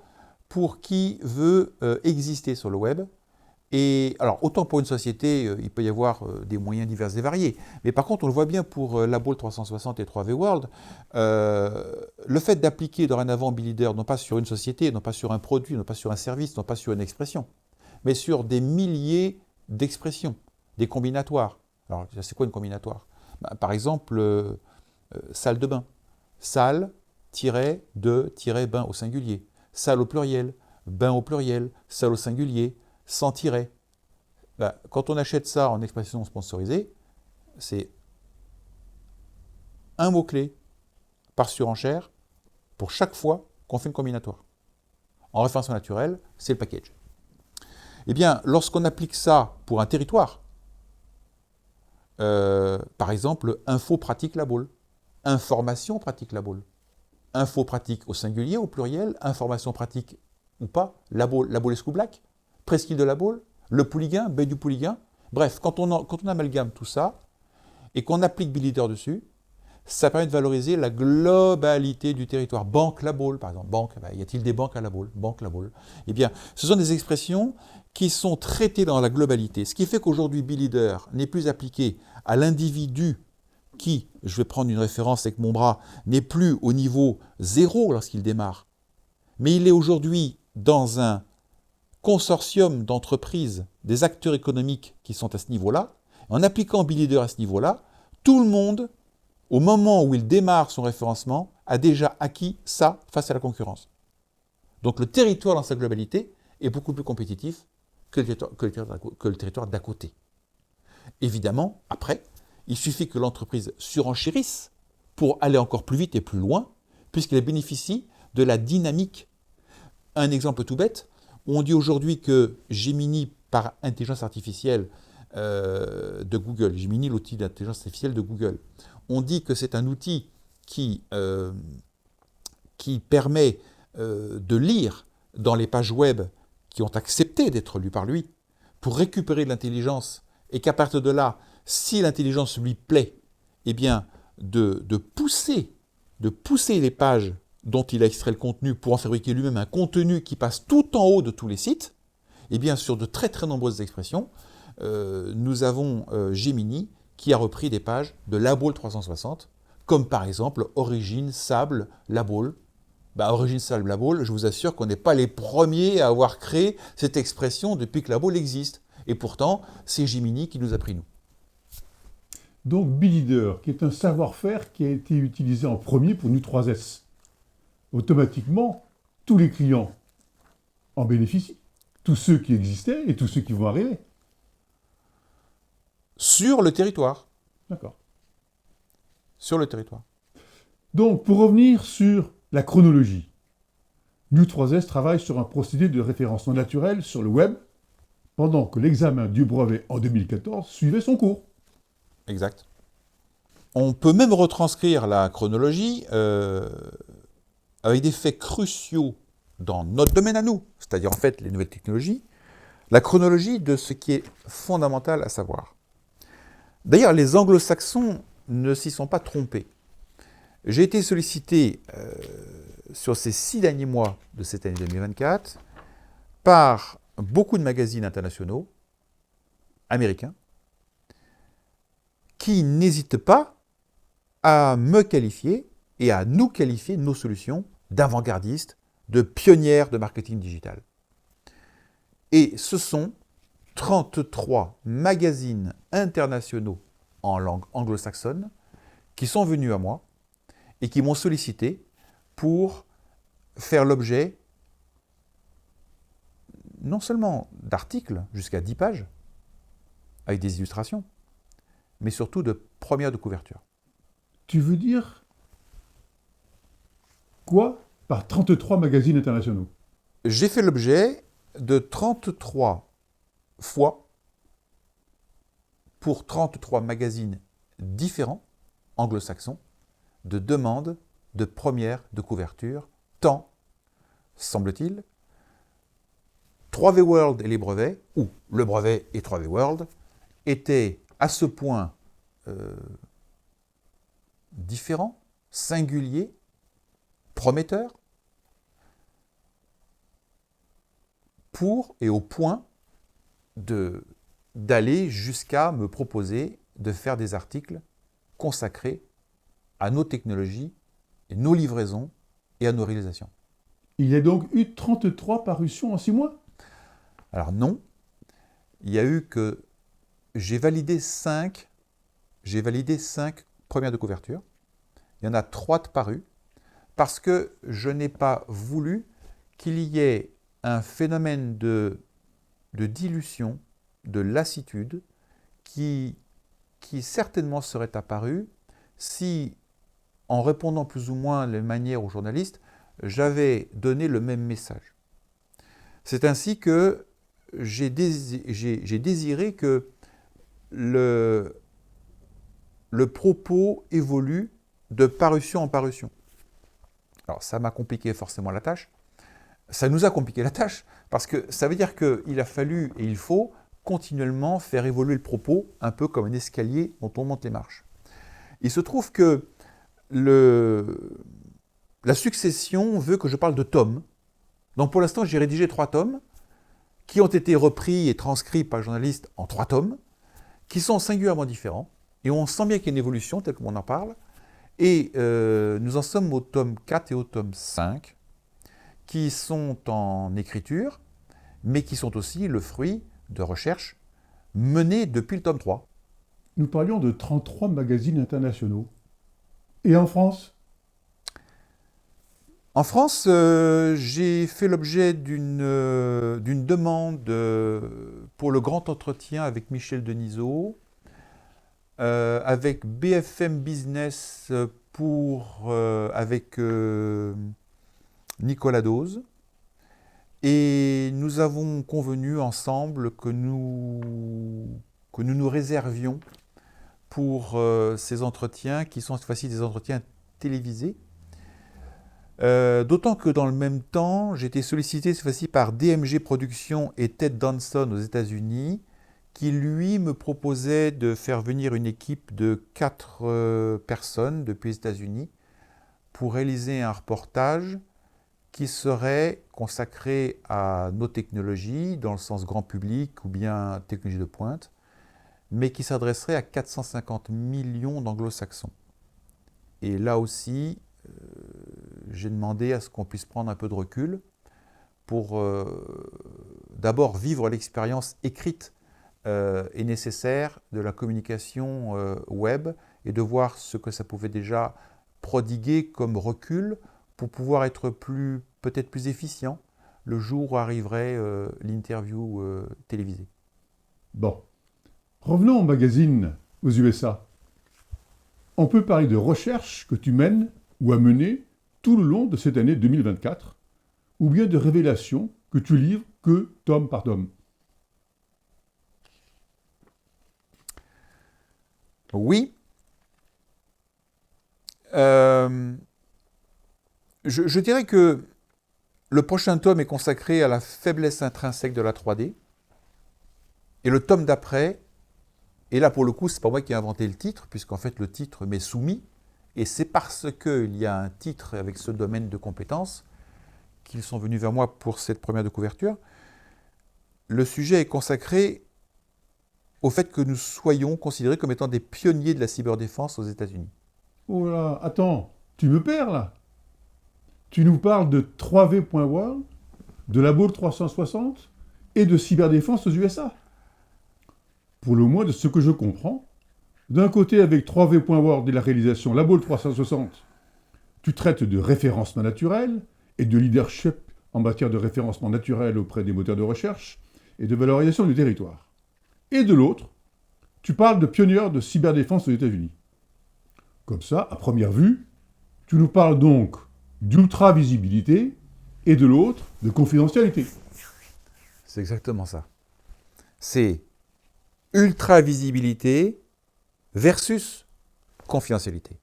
B: pour qui veut exister sur le web. Et alors, autant pour une société, il peut y avoir des moyens divers et variés. Mais par contre, on le voit bien pour la Ball 360 et 3V World, le fait d'appliquer dorénavant BeLeader, non pas sur une société, non pas sur un produit, non pas sur un service, non pas sur une expression, mais sur des milliers d'expressions, des combinatoires. Alors, c'est quoi une combinatoire ? Par exemple, salle de bain. Salle-de-bain au singulier. Salle au pluriel, bain au pluriel, salle au singulier, sans tiret. Quand on achète ça en expression sponsorisée, c'est un mot-clé par surenchère pour chaque fois qu'on fait une combinatoire. En référencement naturel, c'est le package. Eh bien, lorsqu'on applique ça pour un territoire, par exemple, info pratique la Ball, information pratique la Ball, info pratique au singulier, au pluriel, information pratique ou pas, la Ball Escou Black, presqu'île de la Ball, le Pouliguen, baie du Pouliguen. Bref, quand on amalgame tout ça et qu'on applique BeLeader dessus, ça permet de valoriser la globalité du territoire. Banque la Ball, par exemple. Banque, y a-t-il des banques à la Ball ? Banque la Ball. Eh bien, ce sont des expressions qui sont traitées dans la globalité. Ce qui fait qu'aujourd'hui, BeLeader n'est plus appliqué à l'individu qui, je vais prendre une référence avec mon bras, n'est plus au niveau 0 lorsqu'il démarre, mais il est aujourd'hui dans un consortium d'entreprises, des acteurs économiques qui sont à ce niveau-là. En appliquant BeLeader à ce niveau-là, tout le monde, au moment où il démarre son référencement, a déjà acquis ça face à la concurrence. Donc le territoire dans sa globalité est beaucoup plus compétitif que le territoire d'à côté. Évidemment, après, il suffit que l'entreprise surenchérisse pour aller encore plus vite et plus loin, puisqu'elle bénéficie de la dynamique. Un exemple tout bête, on dit aujourd'hui que Gemini, par intelligence artificielle de Google, Gemini, l'outil d'intelligence artificielle de Google, on dit que c'est un outil qui permet de lire dans les pages web qui ont accepté d'être lues par lui, pour récupérer de l'intelligence, et qu'à partir de là, si l'intelligence lui plaît, eh bien, de pousser les pages dont il a extrait le contenu pour en fabriquer lui-même un contenu qui passe tout en haut de tous les sites, eh bien, sur de très très nombreuses expressions, nous avons Gemini qui a repris des pages de la Ball 360 comme par exemple Origine, Sable, La Baule. Origine, Sable, La Baule, je vous assure qu'on n'est pas les premiers à avoir créé cette expression depuis que La Baule existe. Et pourtant, c'est Gemini qui nous a pris nous.
A: Donc BeLeader, qui est un savoir-faire qui a été utilisé en premier pour Nu3S. Automatiquement, tous les clients en bénéficient. Tous ceux qui existaient et tous ceux qui vont arriver.
B: Sur le territoire.
A: D'accord.
B: Sur le territoire.
A: Donc, pour revenir sur la chronologie, Nu3S travaille sur un procédé de référencement naturel sur le web pendant que l'examen du brevet en 2014 suivait son cours.
B: Exact. On peut même retranscrire la chronologie avec des faits cruciaux dans notre domaine à nous, c'est-à-dire en fait les nouvelles technologies, la chronologie de ce qui est fondamental à savoir. D'ailleurs, les anglo-saxons ne s'y sont pas trompés. J'ai été sollicité sur ces 6 derniers mois de cette année 2024 par beaucoup de magazines internationaux, américains, qui n'hésitent pas à me qualifier et à nous qualifier nos solutions d'avant-gardistes, de pionnières de marketing digital. Et ce sont 33 magazines internationaux en langue anglo-saxonne qui sont venus à moi et qui m'ont sollicité pour faire l'objet non seulement d'articles jusqu'à 10 pages, avec des illustrations, mais surtout de premières de couverture.
A: Tu veux dire quoi par 33 magazines internationaux?
B: J'ai fait l'objet de 33 fois pour 33 magazines différents, anglo-saxons, de demandes de premières de couverture, tant, semble-t-il, 3V World et les brevets, ou le brevet et 3V World, étaient à ce point différents, singuliers, prometteurs, pour et au point d'aller jusqu'à me proposer de faire des articles consacrés à nos technologies, et nos livraisons et à nos réalisations.
A: Il y a donc eu 33 parutions en 6 mois?
B: Alors non, il y a eu que j'ai validé 5 premières de couverture. Il y en a 3 de parues parce que je n'ai pas voulu qu'il y ait un phénomène de dilution, de lassitude qui certainement serait apparu si, en répondant plus ou moins de manière aux journalistes, j'avais donné le même message. C'est ainsi que j'ai désiré que le propos évolue de parution en parution. Alors ça m'a compliqué forcément la tâche. Ça nous a compliqué la tâche parce que ça veut dire qu'il a fallu et il faut continuellement faire évoluer le propos un peu comme un escalier dont on monte les marches. Il se trouve que la succession veut que je parle de tomes. Donc pour l'instant, j'ai rédigé 3 tomes qui ont été repris et transcrits par les journalistes en 3 tomes, qui sont singulièrement différents. Et on sent bien qu'il y a une évolution, telle qu'on en parle. Et nous en sommes au tome 4 et au tome 5, qui sont en écriture, mais qui sont aussi le fruit de recherches menées depuis le tome 3.
A: Nous parlions de 33 magazines internationaux. Et en France?
B: En France, j'ai fait l'objet d'une demande pour le grand entretien avec Michel Denisot, avec BFM Business avec Nicolas Dose. Et nous avons convenu ensemble que nous nous réservions pour ces entretiens, qui sont cette fois-ci des entretiens télévisés. D'autant que dans le même temps, j'ai été sollicité cette fois-ci par DMG Productions et Ted Danson aux États-Unis, qui lui me proposait de faire venir une équipe de 4 personnes depuis les États-Unis pour réaliser un reportage qui serait consacré à nos technologies, dans le sens grand public ou bien technologie de pointe, mais qui s'adresserait à 450 millions d'anglo-saxons. Et là aussi, j'ai demandé à ce qu'on puisse prendre un peu de recul pour d'abord vivre l'expérience écrite et nécessaire de la communication web et de voir ce que ça pouvait déjà prodiguer comme recul pour pouvoir être peut-être plus efficient le jour où arriverait l'interview télévisée.
A: Bon. Revenons au magazine aux USA. On peut parler de recherches que tu mènes ou as menées tout le long de cette année 2024, ou bien de révélations que tu livres que tome par tome.
B: Oui. Je dirais que le prochain tome est consacré à la faiblesse intrinsèque de la 3D. Et le tome d'après, et là pour le coup, c'est pas moi qui ai inventé le titre, puisqu'en fait le titre m'est soumis. Et c'est parce qu'il y a un titre avec ce domaine de compétences qu'ils sont venus vers moi pour cette première de couverture. Le sujet est consacré au fait que nous soyons considérés comme étant des pionniers de la cyberdéfense aux États-Unis.
A: Oh là, attends, tu me perds là. Tu nous parles de 3v.world, de la Bourse 360 et de cyberdéfense aux USA. Pour le moins de ce que je comprends, d'un côté avec 3v.world et la réalisation La Bourse 360, tu traites de référencement naturel et de leadership en matière de référencement naturel auprès des moteurs de recherche et de valorisation du territoire. Et de l'autre, tu parles de pionniers de cyberdéfense aux États-Unis. Comme ça, à première vue, tu nous parles donc d'ultra-visibilité et de l'autre, de confidentialité.
B: C'est exactement ça. C'est ultra-visibilité versus confidentialité.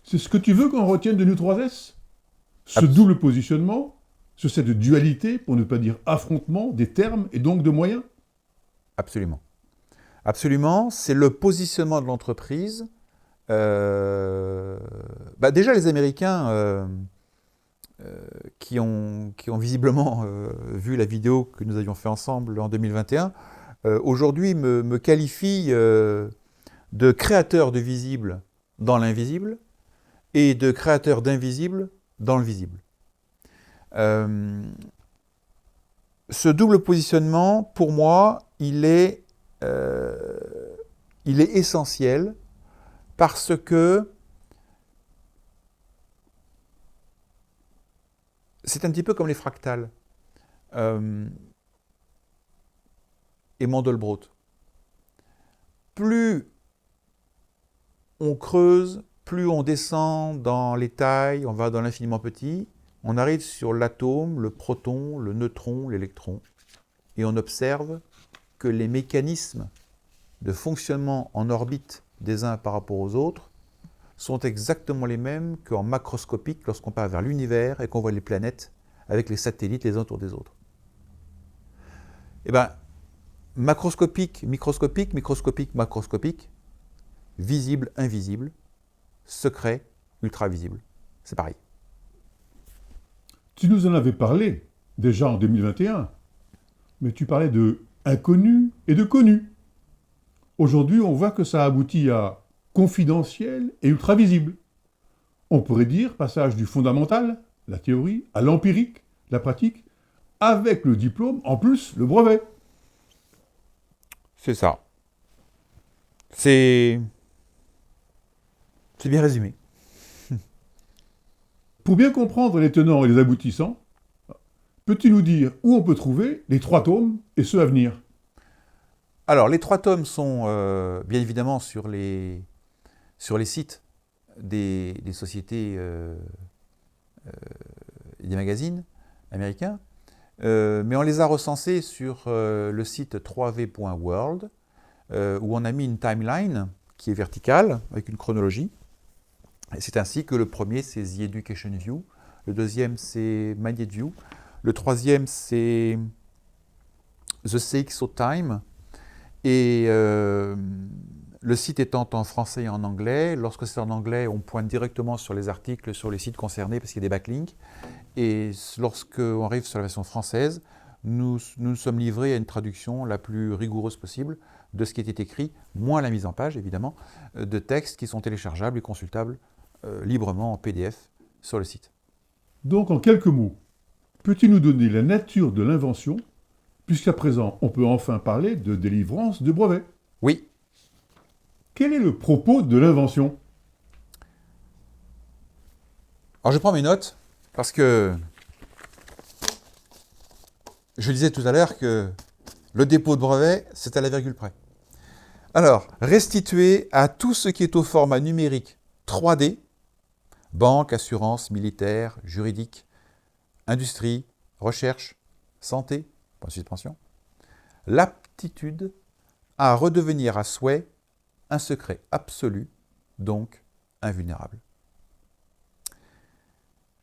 A: C'est ce que tu veux qu'on retienne de nous 3S ? Ce double positionnement, sur cette dualité, pour ne pas dire affrontement, des termes et donc de moyens ?
B: Absolument. Absolument, c'est le positionnement de l'entreprise. Déjà, les Américains qui ont visiblement vu la vidéo que nous avions fait ensemble en 2021, aujourd'hui me qualifient de créateur de visible dans l'invisible et de créateur d'invisible dans le visible. Ce double positionnement, pour moi, il est essentiel parce que c'est un petit peu comme les fractales et Mandelbrot. Plus on creuse, plus on descend dans les tailles, on va dans l'infiniment petit, on arrive sur l'atome, le proton, le neutron, l'électron, et on observe que les mécanismes de fonctionnement en orbite des uns par rapport aux autres sont exactement les mêmes qu'en macroscopique lorsqu'on part vers l'univers et qu'on voit les planètes avec les satellites les uns autour des autres. Eh bien, macroscopique, microscopique, microscopique, macroscopique, visible, invisible, secret, ultra-visible. C'est pareil.
A: Tu nous en avais parlé déjà en 2021, mais tu parlais de inconnu et de connu. Aujourd'hui, on voit que ça aboutit à confidentiel et ultra-visible. On pourrait dire passage du fondamental, la théorie, à l'empirique, la pratique, avec le diplôme, en plus le brevet.
B: C'est ça. C'est bien résumé.
A: Pour bien comprendre les tenants et les aboutissants, peux-tu nous dire où on peut trouver les 3 tomes et ceux à venir ?
B: Alors, les 3 tomes sont bien évidemment sur les sites des sociétés et des magazines américains, mais on les a recensés sur le site 3v.world, où on a mis une timeline qui est verticale, avec une chronologie. Et c'est ainsi que le premier, c'est The Education View, le deuxième, c'est Magnet View, le troisième, c'est The CXO Time, et le site étant en français et en anglais, lorsque c'est en anglais, on pointe directement sur les articles, sur les sites concernés, parce qu'il y a des backlinks, et lorsqu'on arrive sur la version française, nous sommes livrés à une traduction la plus rigoureuse possible de ce qui était écrit, moins la mise en page, évidemment, de textes qui sont téléchargeables et consultables librement en PDF sur le site.
A: Donc, en quelques mots, peux-tu nous donner la nature de l'invention, puisqu'à présent, on peut enfin parler de délivrance de brevet?
B: Oui,
A: Quel est le propos de l'invention?
B: alors je prends mes notes parce que je disais tout à l'heure que le dépôt de brevet, c'est à la virgule près. Alors, restituer à tout ce qui est au format numérique 3D, banque, assurance, militaire, juridique, industrie, recherche, santé, point de suspension, l'aptitude à redevenir à souhait un secret absolu, donc invulnérable.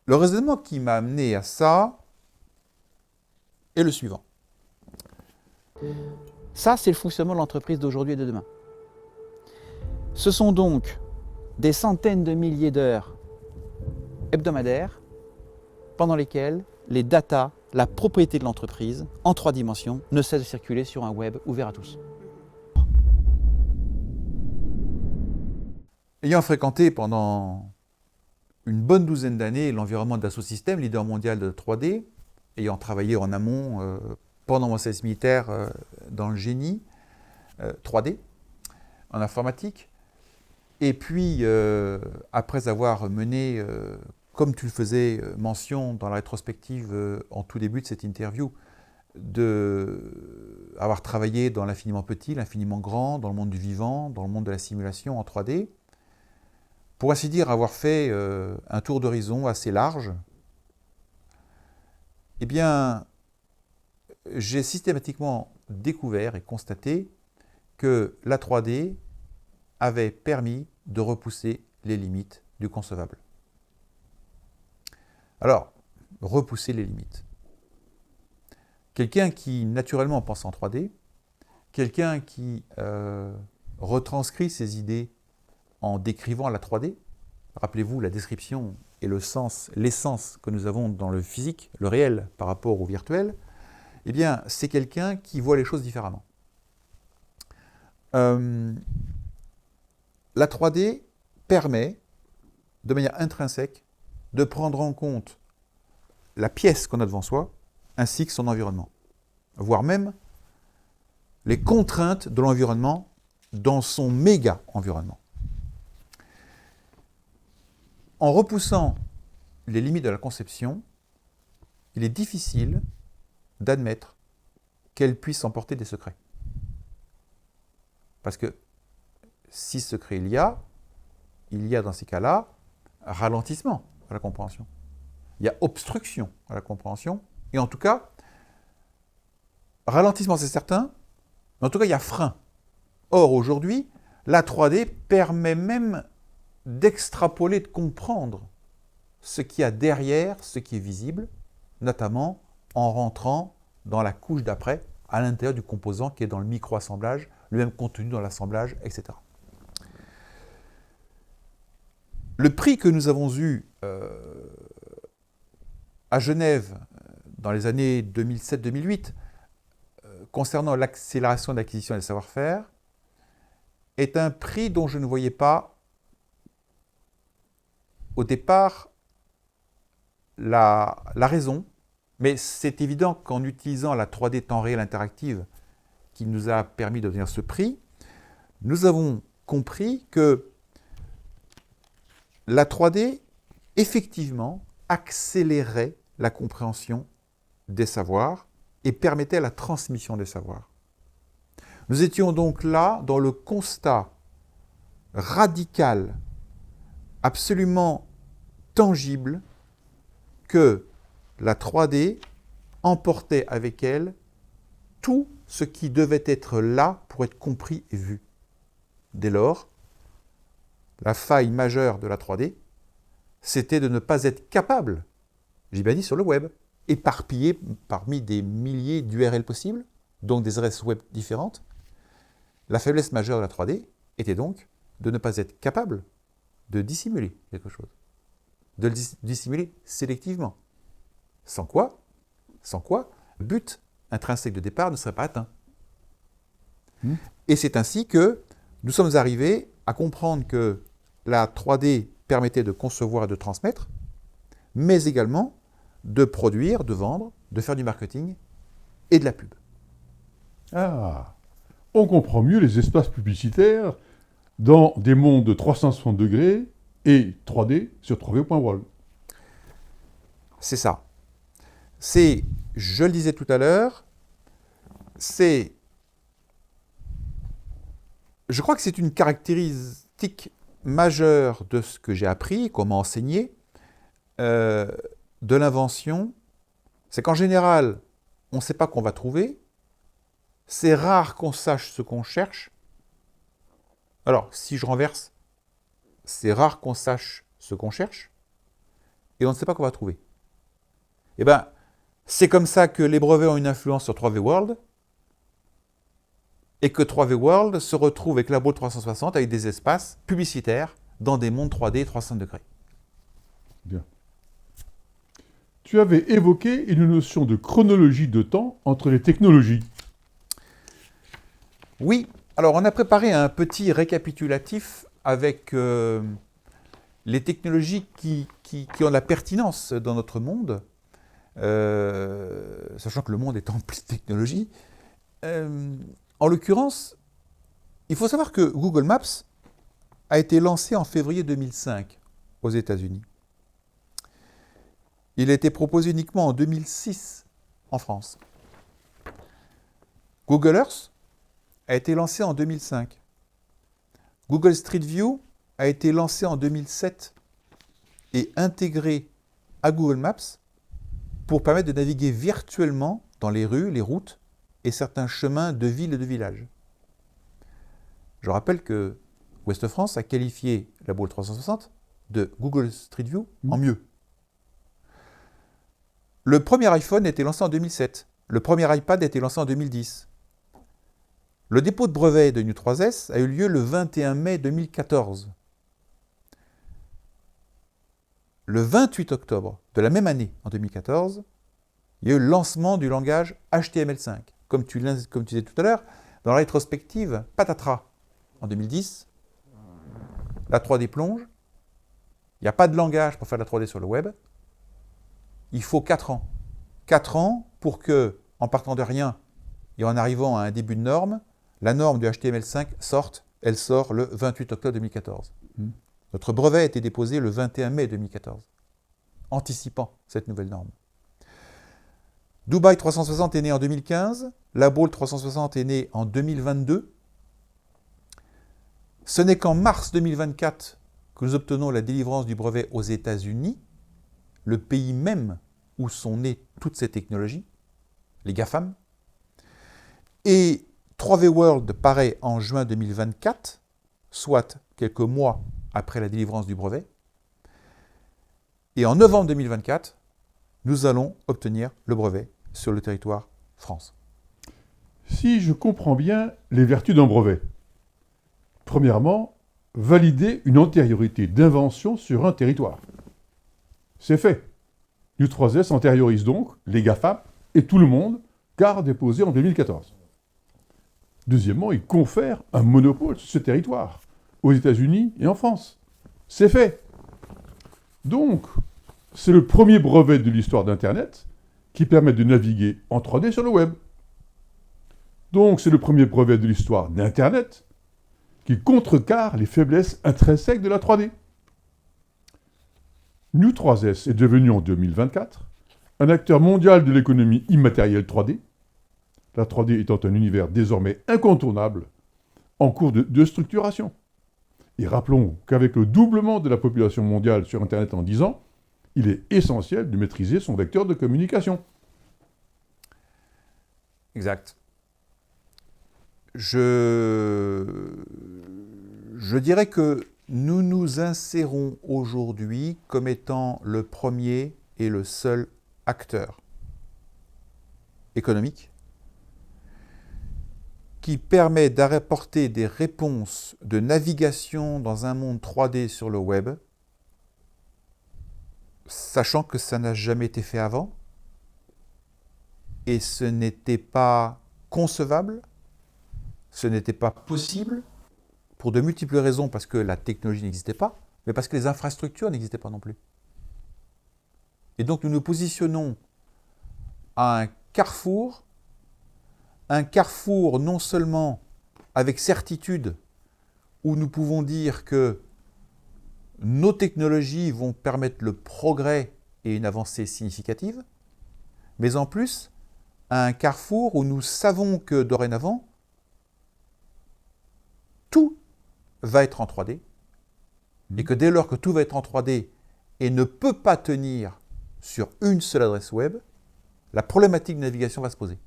B: Le raisonnement qui m'a amené à ça est le suivant.
F: Ça, c'est le fonctionnement de l'entreprise d'aujourd'hui et de demain. Ce sont donc des centaines de milliers d'heures hebdomadaires pendant lesquelles les datas, la propriété de l'entreprise, en 3 dimensions, ne cesse de circuler sur un web ouvert à tous.
B: Ayant fréquenté pendant une bonne douzaine d'années l'environnement d'Assaut Systèmes, leader mondial de 3D, ayant travaillé en amont pendant mon service militaire dans le génie 3D, en informatique, et puis après avoir mené, comme tu le faisais mention dans la rétrospective en tout début de cette interview, avoir travaillé dans l'infiniment petit, l'infiniment grand, dans le monde du vivant, dans le monde de la simulation en 3D, pour ainsi dire avoir fait un tour d'horizon assez large, eh bien, j'ai systématiquement découvert et constaté que la 3D avait permis de repousser les limites du concevable. Alors, repousser les limites. Quelqu'un qui naturellement pense en 3D, quelqu'un qui retranscrit ses idées en décrivant la 3D, rappelez-vous la description et le sens, l'essence que nous avons dans le physique, le réel par rapport au virtuel, eh bien, c'est quelqu'un qui voit les choses différemment. La 3D permet, de manière intrinsèque, de prendre en compte la pièce qu'on a devant soi, ainsi que son environnement, voire même les contraintes de l'environnement dans son méga-environnement. En repoussant les limites de la conception, il est difficile d'admettre qu'elle puisse emporter des secrets. Parce que si secret il y a dans ces cas-là ralentissement à la compréhension. Il y a obstruction à la compréhension. Et en tout cas, ralentissement c'est certain, mais en tout cas il y a frein. Or aujourd'hui, la 3D permet même d'extrapoler, de comprendre ce qu'il y a derrière ce qui est visible, notamment en rentrant dans la couche d'après, à l'intérieur du composant qui est dans le micro-assemblage, le même contenu dans l'assemblage, etc. Le prix que nous avons eu à Genève dans les années 2007-2008 concernant l'accélération d'acquisition des savoir-faire est un prix dont je ne voyais pas au départ la raison, mais c'est évident qu'en utilisant la 3D temps réel interactive qui nous a permis d'obtenir ce prix, nous avons compris que la 3D, effectivement, accélérait la compréhension des savoirs et permettait la transmission des savoirs. Nous étions donc là dans le constat radical, absolument tangible, que la 3D emportait avec elle tout ce qui devait être là pour être compris et vu. Dès lors, la faille majeure de la 3D, c'était de ne pas être capable, j'ai bien dit sur le web, éparpillé parmi des milliers d'URL possibles, donc des adresses web différentes. La faiblesse majeure de la 3D était donc de ne pas être capable de dissimuler quelque chose, de le dissimuler sélectivement. Sans quoi, le but intrinsèque de départ ne serait pas atteint. Et c'est ainsi que nous sommes arrivés à comprendre que la 3D permettait de concevoir et de transmettre, mais également de produire, de vendre, de faire du marketing et de la pub.
A: Ah, on comprend mieux les espaces publicitaires dans des mondes de 360 degrés et 3D sur 3v.world.
B: C'est ça. C'est, je le disais tout à l'heure, je crois que c'est une caractéristique majeure de ce que j'ai appris, qu'on m'a enseigné, de l'invention, c'est qu'en général, on ne sait pas qu'on va trouver, c'est rare qu'on sache ce qu'on cherche. Alors, si je renverse, c'est rare qu'on sache ce qu'on cherche, et on ne sait pas qu'on va trouver. Eh bien, c'est comme ça que les brevets ont une influence sur 3V World, et que 3V World se retrouve avec la boule 360 avec des espaces publicitaires dans des mondes 3D 300 degrés.
A: Bien. Tu avais évoqué une notion de chronologie de temps entre les technologies.
B: Oui, alors on a préparé un petit récapitulatif avec les technologies qui ont de la pertinence dans notre monde, sachant que le monde est empli de technologies. En l'occurrence, il faut savoir que Google Maps a été lancé en février 2005 aux États-Unis. Il a été proposé uniquement en 2006 en France. Google Earth a été lancé en 2005. Google Street View a été lancé en 2007 et intégré à Google Maps pour permettre de naviguer virtuellement dans les rues, les routes et certains chemins de ville et de village. Je rappelle que Ouest France a qualifié la boule 360 de Google Street View en mieux. Le premier iPhone a été lancé en 2007. Le premier iPad a été lancé en 2010. Le dépôt de brevet de New 3S a eu lieu le 21 mai 2014. Le 28 octobre de la même année, en 2014, il y a eu le lancement du langage HTML5. Comme tu disais tout à l'heure, dans la rétrospective, patatras. En 2010, la 3D plonge. Il n'y a pas de langage pour faire de la 3D sur le web. Il faut 4 ans. 4 ans pour que, en partant de rien et en arrivant à un début de norme, la norme du HTML5 sorte. Elle sort le 28 octobre 2014. Notre brevet a été déposé le 21 mai 2014, anticipant cette nouvelle norme. Dubaï 360 est né en 2015, la boule 360 est née en 2022. Ce n'est qu'en mars 2024 que nous obtenons la délivrance du brevet aux États-Unis, le pays même où sont nées toutes ces technologies, les GAFAM. Et 3V World paraît en juin 2024, soit quelques mois après la délivrance du brevet. Et en novembre 2024, nous allons obtenir le brevet sur le territoire France.
A: Si je comprends bien les vertus d'un brevet, premièrement, valider une antériorité d'invention sur un territoire. C'est fait. U3S antériorise donc les GAFAM et tout le monde, car déposé en 2014. Deuxièmement, il confère un monopole sur ce territoire, aux États-Unis et en France. C'est fait. Donc, c'est le premier brevet de l'histoire d'Internet qui permet de naviguer en 3D sur le web. Donc, c'est le premier brevet de l'histoire d'Internet qui contrecarre les faiblesses intrinsèques de la 3D. New 3S est devenu en 2024 un acteur mondial de l'économie immatérielle 3D, la 3D étant un univers désormais incontournable en cours de structuration. Et rappelons qu'avec le doublement de la population mondiale sur Internet en 10 ans, il est essentiel de maîtriser son vecteur de communication.
B: Exact. Je dirais que nous nous insérons aujourd'hui comme étant le premier et le seul acteur économique qui permet d'apporter des réponses de navigation dans un monde 3D sur le web, sachant que ça n'a jamais été fait avant, et ce n'était pas concevable, ce n'était pas possible, pour de multiples raisons, parce que la technologie n'existait pas, mais parce que les infrastructures n'existaient pas non plus. Et donc nous nous positionnons à un carrefour non seulement avec certitude, où nous pouvons dire que nos technologies vont permettre le progrès et une avancée significative, mais en plus, à un carrefour où nous savons que dorénavant, tout va être en 3D, et que dès lors que tout va être en 3D et ne peut pas tenir sur une seule adresse web, la problématique de navigation va se poser.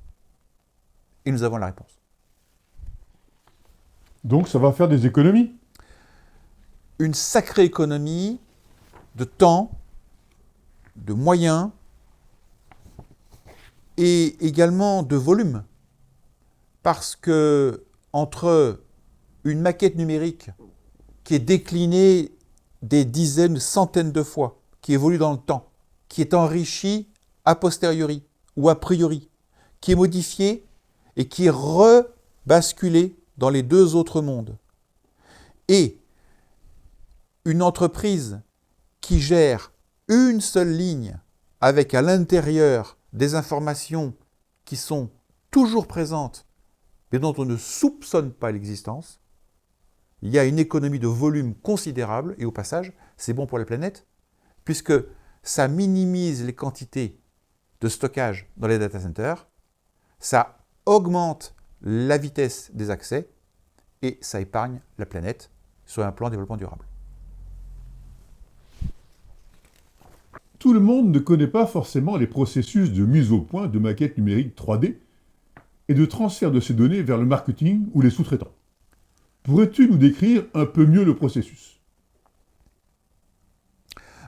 B: Et nous avons la réponse.
A: Donc ça va faire des économies.
B: Une sacrée économie de temps, de moyens et également de volume. Parce que entre une maquette numérique qui est déclinée des dizaines, centaines de fois, qui évolue dans le temps, qui est enrichie a posteriori ou a priori, qui est modifiée et qui est rebasculée dans les deux autres mondes. Et une entreprise qui gère une seule ligne avec à l'intérieur des informations qui sont toujours présentes mais dont on ne soupçonne pas l'existence, il y a une économie de volume considérable et au passage, c'est bon pour la planète puisque ça minimise les quantités de stockage dans les data centers, ça augmente la vitesse des accès et ça épargne la planète sur un plan de développement durable.
A: Tout le monde ne connaît pas forcément les processus de mise au point de maquettes numériques 3D et de transfert de ces données vers le marketing ou les sous-traitants. Pourrais-tu nous décrire un peu mieux le processus ?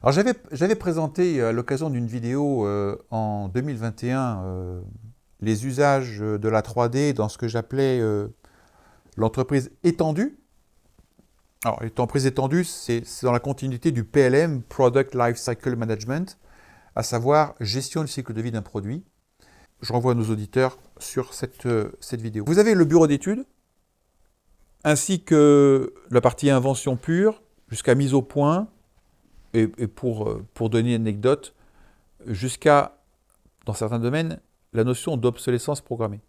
B: Alors j'avais présenté à l'occasion d'une vidéo en 2021 les usages de la 3D dans ce que j'appelais l'entreprise étendue. Alors l'entreprise étendue, c'est dans la continuité du PLM, Product Lifecycle Management, à savoir gestion du cycle de vie d'un produit. Je renvoie nos auditeurs sur cette vidéo. Vous avez le bureau d'études, ainsi que la partie invention pure, jusqu'à mise au point, et pour donner une anecdote, jusqu'à, dans certains domaines, la notion d'obsolescence programmée.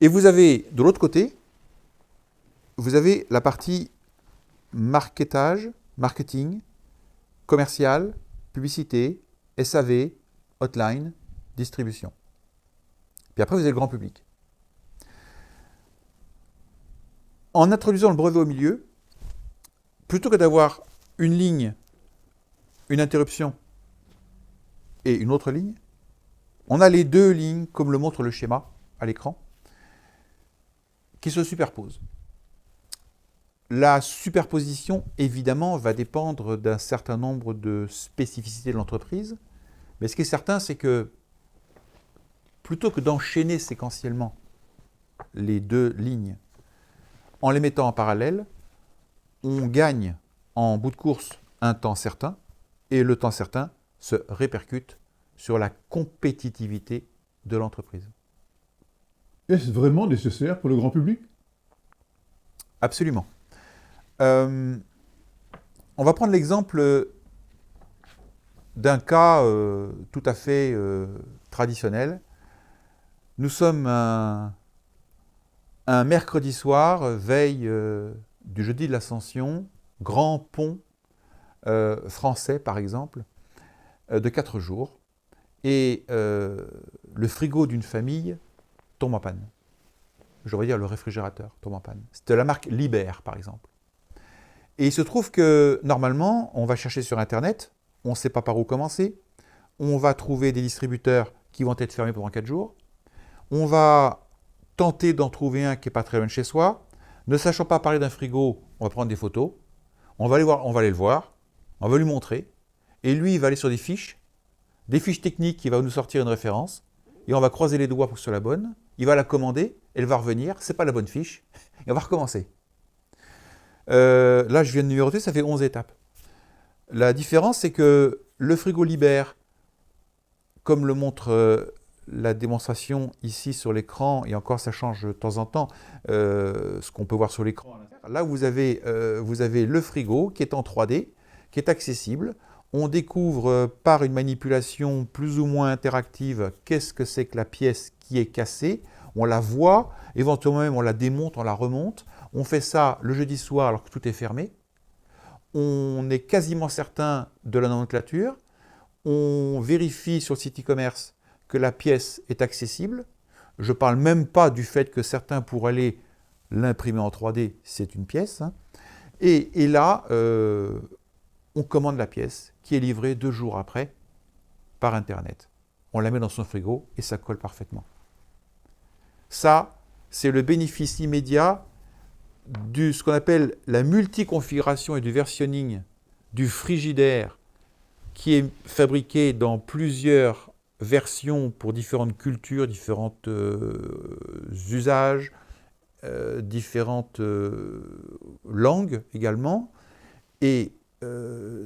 B: Et vous avez, de l'autre côté, vous avez la partie marketage, marketing, commercial, publicité, SAV, hotline, distribution. Puis après, vous avez le grand public. En introduisant le brevet au milieu, plutôt que d'avoir une ligne, une interruption et une autre ligne, on a les deux lignes, comme le montre le schéma à l'écran, qui se superposent. La superposition, évidemment, va dépendre d'un certain nombre de spécificités de l'entreprise, mais ce qui est certain, c'est que plutôt que d'enchaîner séquentiellement les deux lignes en les mettant en parallèle, on gagne en bout de course un temps certain, et le temps certain se répercute sur la compétitivité de l'entreprise.
A: Est-ce vraiment nécessaire pour le grand public ?
B: Absolument. On va prendre l'exemple d'un cas tout à fait traditionnel. Nous sommes un mercredi soir, veille du jeudi de l'Ascension, grand pont français par exemple, de 4 jours, et le frigo d'une famille tombe en panne. Je devrais dire le réfrigérateur tombe en panne. C'est de la marque Liber par exemple. Et il se trouve que normalement, on va chercher sur Internet, on ne sait pas par où commencer, on va trouver des distributeurs qui vont être fermés pendant 4 jours, on va tenter d'en trouver un qui n'est pas très loin de chez soi, ne sachant pas parler d'un frigo, on va prendre des photos, on va aller le voir, on va lui montrer, et lui, il va aller sur des fiches techniques, il va nous sortir une référence, et on va croiser les doigts pour que ce soit la bonne, il va la commander, elle va revenir, c'est pas la bonne fiche, et on va recommencer. Là, je viens de numéroter, ça fait 11 étapes. La différence, c'est que le frigo Liber, comme le montre la démonstration ici sur l'écran, et encore ça change de temps en temps, ce qu'on peut voir sur l'écran. Là, vous avez le frigo qui est en 3D, qui est accessible. On découvre par une manipulation plus ou moins interactive qu'est-ce que c'est que la pièce qui est cassée. On la voit, éventuellement même on la démonte, on la remonte. On fait ça le jeudi soir alors que tout est fermé. On est quasiment certain de la nomenclature. On vérifie sur le site e-commerce que la pièce est accessible. Je ne parle même pas du fait que certains pourraient aller l'imprimer en 3D, c'est une pièce. Hein. Et là, on commande la pièce qui est livrée 2 jours après par Internet. On la met dans son frigo et ça colle parfaitement. Ça, c'est le bénéfice immédiat de ce qu'on appelle la multiconfiguration et du versionning du frigidaire qui est fabriqué dans plusieurs versions pour différentes cultures, différents usages, différentes langues également. Et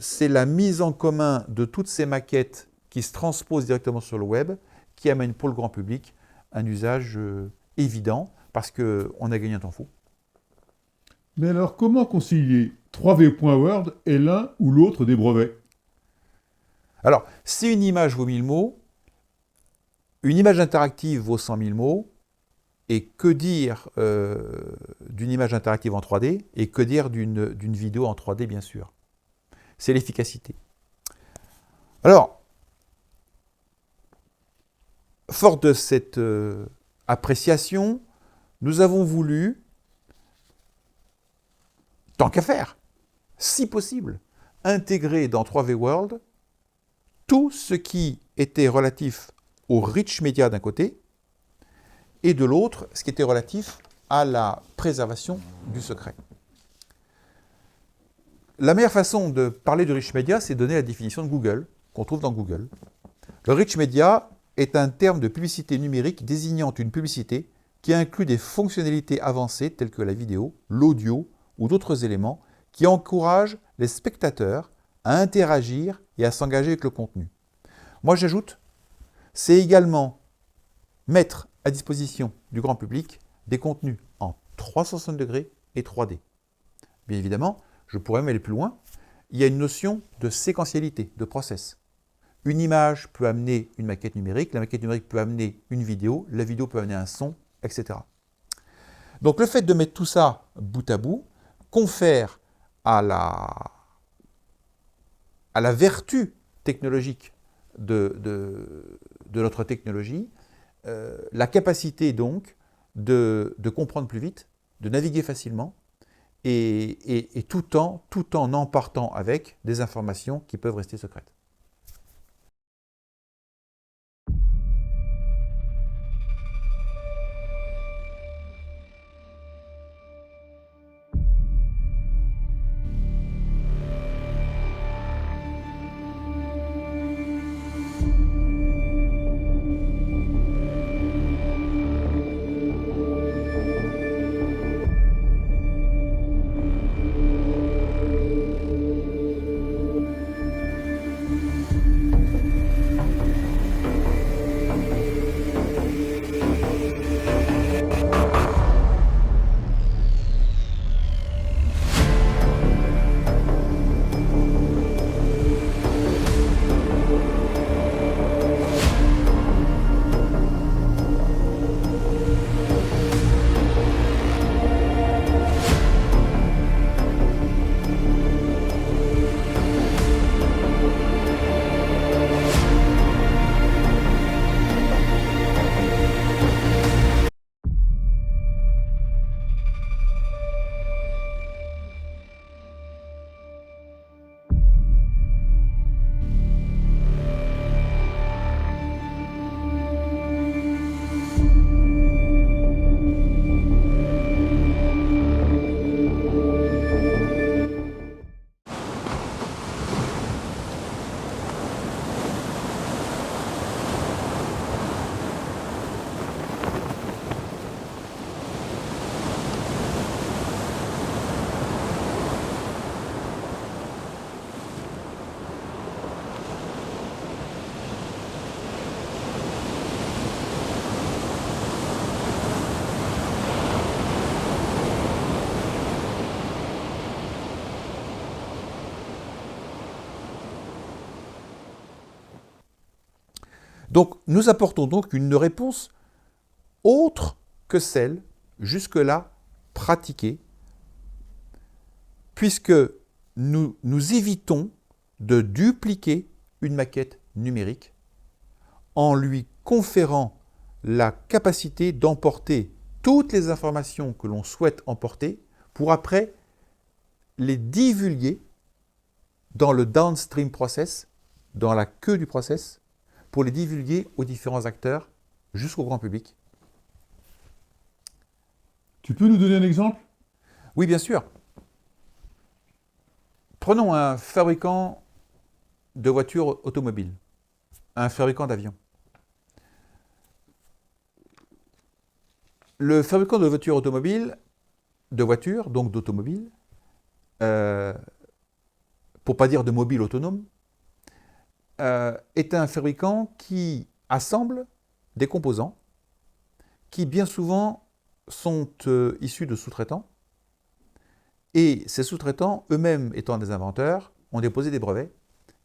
B: c'est la mise en commun de toutes ces maquettes qui se transposent directement sur le web qui amène pour le grand public un usage évident parce qu'on a gagné un temps fou.
A: Mais alors, comment concilier 3V.Word et l'un ou l'autre des brevets?
B: Alors, si une image vaut 1000 mots, une image interactive vaut 100 000 mots, et que dire d'une image interactive en 3D, et que dire d'une vidéo en 3D, bien sûr. C'est l'efficacité. Alors, fort de cette appréciation, nous avons voulu, tant qu'à faire, si possible, intégrer dans 3V World tout ce qui était relatif au rich media d'un côté, et de l'autre, ce qui était relatif à la préservation du secret. La meilleure façon de parler du rich media, c'est de donner la définition de Google, qu'on trouve dans Google. Le rich media est un terme de publicité numérique désignant une publicité qui inclut des fonctionnalités avancées telles que la vidéo, l'audio ou d'autres éléments qui encouragent les spectateurs à interagir et à s'engager avec le contenu. Moi, j'ajoute, c'est également mettre à disposition du grand public des contenus en 360 degrés et 3D. Bien évidemment, je pourrais même aller plus loin. Il y a une notion de séquentialité, de process. Une image peut amener une maquette numérique, la maquette numérique peut amener une vidéo, la vidéo peut amener un son, etc. Donc le fait de mettre tout ça bout à bout confère à la vertu technologique de notre technologie la capacité donc de comprendre plus vite, de naviguer facilement et tout en emportant avec des informations qui peuvent rester secrètes. Donc, nous apportons donc une réponse autre que celle jusque-là pratiquée, puisque nous évitons de dupliquer une maquette numérique en lui conférant la capacité d'emporter toutes les informations que l'on souhaite emporter pour après les divulguer dans le downstream process, dans la queue du process, pour les divulguer aux différents acteurs jusqu'au grand public.
A: Tu peux nous donner un exemple?
B: Oui, bien sûr. Prenons un fabricant de voitures automobiles, un fabricant d'avions. Le fabricant de voitures automobiles, donc d'automobiles, pour pas dire de mobiles autonomes, est un fabricant qui assemble des composants qui bien souvent sont issus de sous-traitants. Et ces sous-traitants, eux-mêmes étant des inventeurs, ont déposé des brevets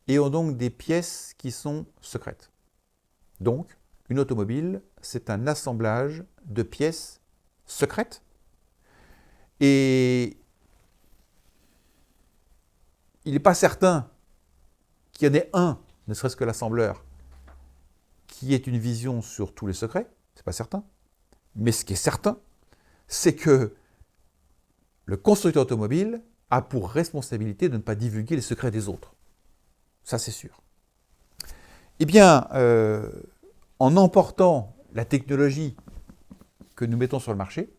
B: et ont donc des pièces qui sont secrètes. Donc, une automobile, c'est un assemblage de pièces secrètes. Et il n'est pas certain qu'il y en ait un, ne serait-ce que l'assembleur, qui ait une vision sur tous les secrets. C'est pas certain. Mais ce qui est certain, c'est que le constructeur automobile a pour responsabilité de ne pas divulguer les secrets des autres. Ça, c'est sûr. Eh bien, en emportant la technologie que nous mettons sur le marché,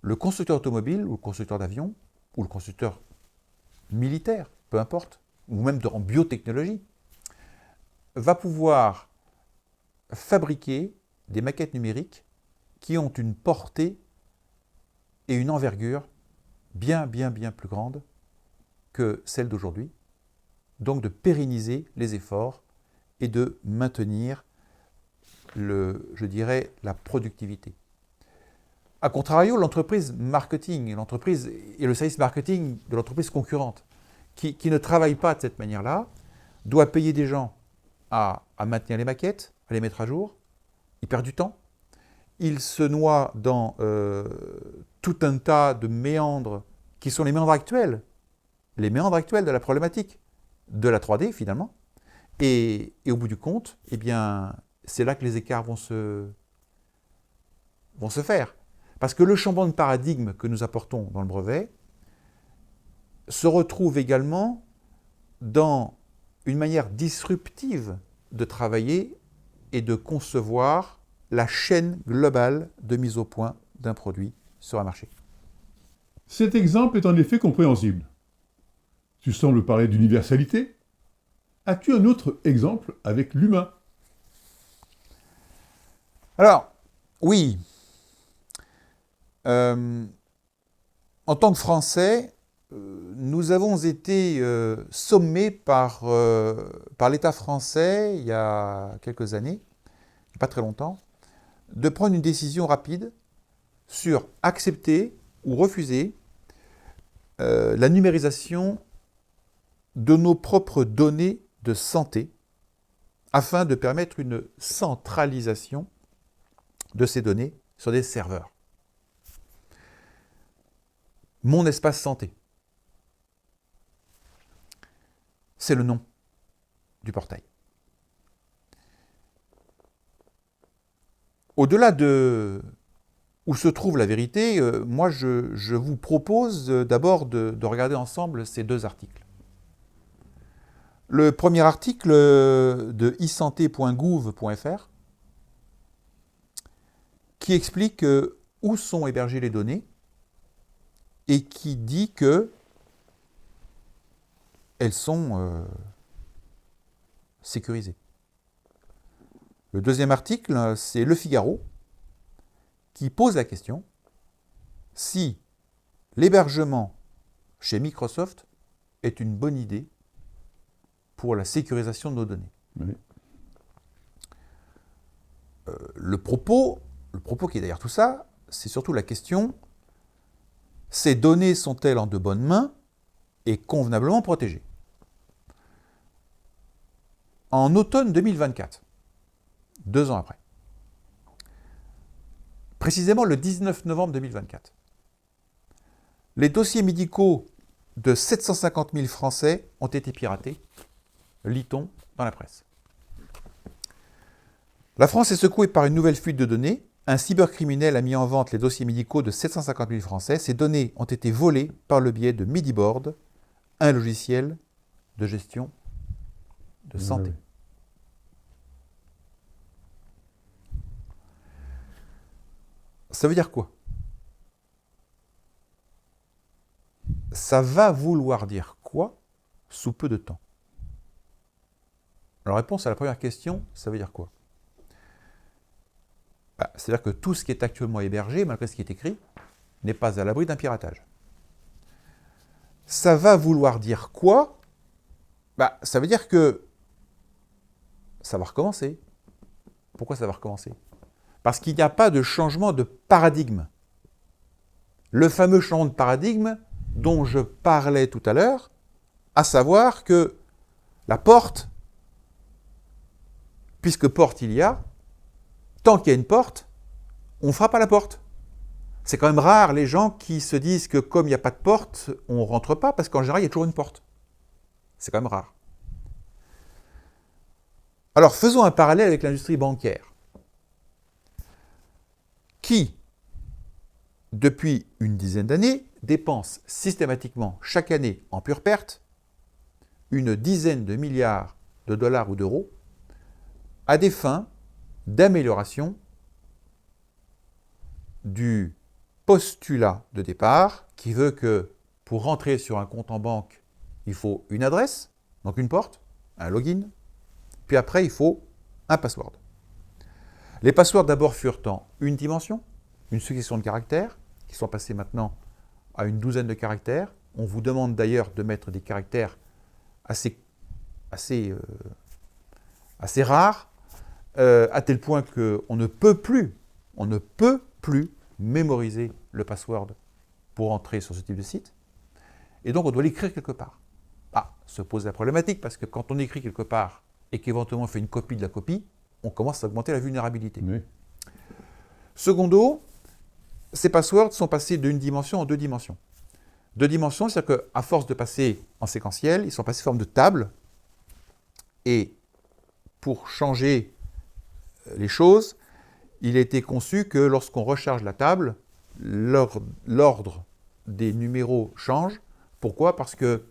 B: le constructeur automobile ou le constructeur d'avion ou le constructeur militaire, peu importe, ou même en biotechnologie, va pouvoir fabriquer des maquettes numériques qui ont une portée et une envergure bien plus grande que celle d'aujourd'hui. Donc de pérenniser les efforts et de maintenir, je dirais, la productivité. A contrario, l'entreprise marketing, l'entreprise et le service marketing de l'entreprise concurrente, qui ne travaille pas de cette manière-là, doit payer des gens à maintenir les maquettes, à les mettre à jour. Il perd du temps. Il se noie dans tout un tas de méandres qui sont les méandres actuels de la problématique de la 3D finalement. Et au bout du compte, eh bien, c'est là que les écarts vont se faire. Parce que le changement de paradigme que nous apportons dans le brevet se retrouve également dans une manière disruptive de travailler et de concevoir la chaîne globale de mise au point d'un produit sur un marché.
A: Cet exemple est en effet compréhensible. Tu sembles parler d'universalité. As-tu un autre exemple avec l'humain?
B: Alors, oui. En tant que Français, nous avons été sommés par l'État français, il y a quelques années, pas très longtemps, de prendre une décision rapide sur accepter ou refuser la numérisation de nos propres données de santé afin de permettre une centralisation de ces données sur des serveurs. Mon espace santé, c'est le nom du portail. Au-delà de où se trouve la vérité, moi je vous propose d'abord de regarder ensemble ces deux articles. Le premier article de isanté.gouv.fr qui explique où sont hébergées les données et qui dit que elles sont sécurisées. Le deuxième article, c'est Le Figaro, qui pose la question si l'hébergement chez Microsoft est une bonne idée pour la sécurisation de nos données.
A: Oui.
B: Le propos qui est derrière tout ça, c'est surtout la question: ces données sont-elles en de bonnes mains et convenablement protégées? En automne 2024, 2 ans après. Précisément le 19 novembre 2024. Les dossiers médicaux de 750 000 Français ont été piratés, lit-on dans la presse. La France est secouée par une nouvelle fuite de données. Un cybercriminel a mis en vente les dossiers médicaux de 750 000 Français. Ces données ont été volées par le biais de Mediboard, un logiciel de gestion de santé.
A: Oui.
B: Ça veut dire quoi? Ça va vouloir dire quoi sous peu de temps? La réponse à la première question, ça veut dire quoi? C'est-à-dire que tout ce qui est actuellement hébergé, malgré ce qui est écrit, n'est pas à l'abri d'un piratage. Ça va vouloir dire quoi? Ça veut dire que ça va recommencer. Pourquoi ça va recommencer? Parce qu'il n'y a pas de changement de paradigme. Le fameux changement de paradigme dont je parlais tout à l'heure, à savoir que la porte, puisque porte il y a, tant qu'il y a une porte, on frappe à la porte. C'est quand même rare les gens qui se disent que comme il n'y a pas de porte, on ne rentre pas, parce qu'en général, il y a toujours une porte. C'est quand même rare. Alors, faisons un parallèle avec l'industrie bancaire, qui, depuis une dizaine d'années, dépense systématiquement chaque année en pure perte une dizaine de milliards de dollars ou d'euros à des fins d'amélioration du postulat de départ qui veut que pour rentrer sur un compte en banque, il faut une adresse, donc une porte, un login, puis après il faut un password. Les passwords d'abord furent en une dimension, une succession de caractères, qui sont passés maintenant à une douzaine de caractères. On vous demande d'ailleurs de mettre des caractères assez rares, à tel point qu'on ne peut plus mémoriser le password pour entrer sur ce type de site. Et donc on doit l'écrire quelque part. Se pose la problématique, parce que quand on écrit quelque part et qu'éventuellement on fait une copie de la copie, on commence à augmenter la vulnérabilité.
A: Oui.
B: Secondo, ces passwords sont passés d'une dimension en deux dimensions. Deux dimensions, c'est-à-dire qu'à force de passer en séquentiel, ils sont passés sous forme de table. Et pour changer les choses, il a été conçu que lorsqu'on recharge la table, l'ordre des numéros change. Pourquoi? Parce que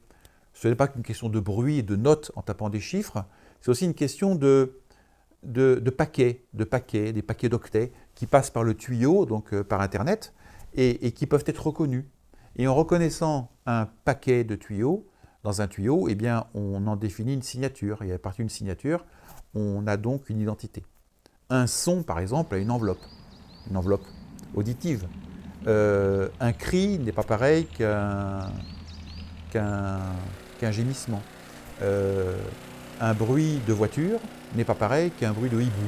B: ce n'est pas qu'une question de bruit et de notes en tapant des chiffres, c'est aussi une question de paquets, des paquets d'octets qui passent par le tuyau, donc par Internet, et qui peuvent être reconnus. Et en reconnaissant un paquet de tuyaux, dans un tuyau, eh bien, on en définit une signature. Et à partir d'une signature, on a donc une identité. Un son, par exemple, a une enveloppe auditive. Un cri n'est pas pareil qu'un gémissement. Un bruit de voiture n'est pas pareil qu'un bruit de hibou.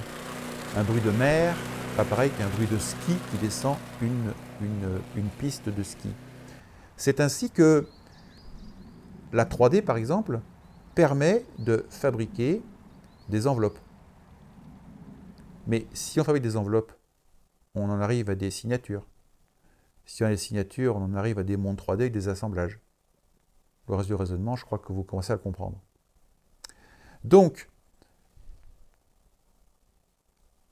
B: Un bruit de mer, pas pareil qu'un bruit de ski qui descend une piste de ski. C'est ainsi que la 3D, par exemple, permet de fabriquer des enveloppes. Mais si on fabrique des enveloppes, on en arrive à des signatures. Si on a des signatures, on en arrive à des mondes 3D avec des assemblages. Le reste du raisonnement, je crois que vous commencez à le comprendre. Donc,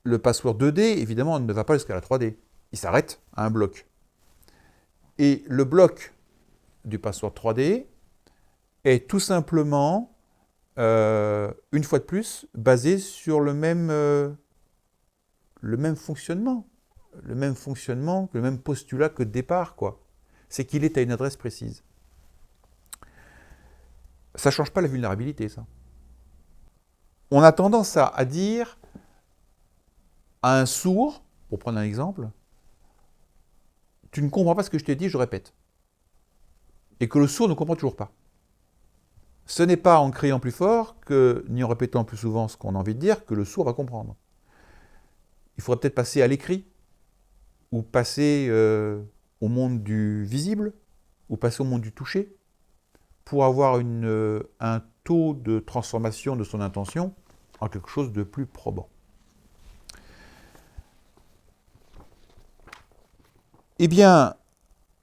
B: le password 2D, évidemment, ne va pas jusqu'à la 3D. Il s'arrête à un bloc. Et le bloc du password 3D est tout simplement, une fois de plus, basé sur le même fonctionnement. Le même postulat que de départ, quoi. C'est qu'il est à une adresse précise. Ça ne change pas la vulnérabilité, ça. On a tendance à dire à un sourd, pour prendre un exemple, tu ne comprends pas ce que je t'ai dit, je répète. Et que le sourd ne comprend toujours pas. Ce n'est pas en criant plus fort, ni en répétant plus souvent ce qu'on a envie de dire, que le sourd va comprendre. Il faudrait peut-être passer à l'écrit, ou passer au monde du visible, ou passer au monde du toucher, pour avoir un taux de transformation de son intention en quelque chose de plus probant. Eh bien,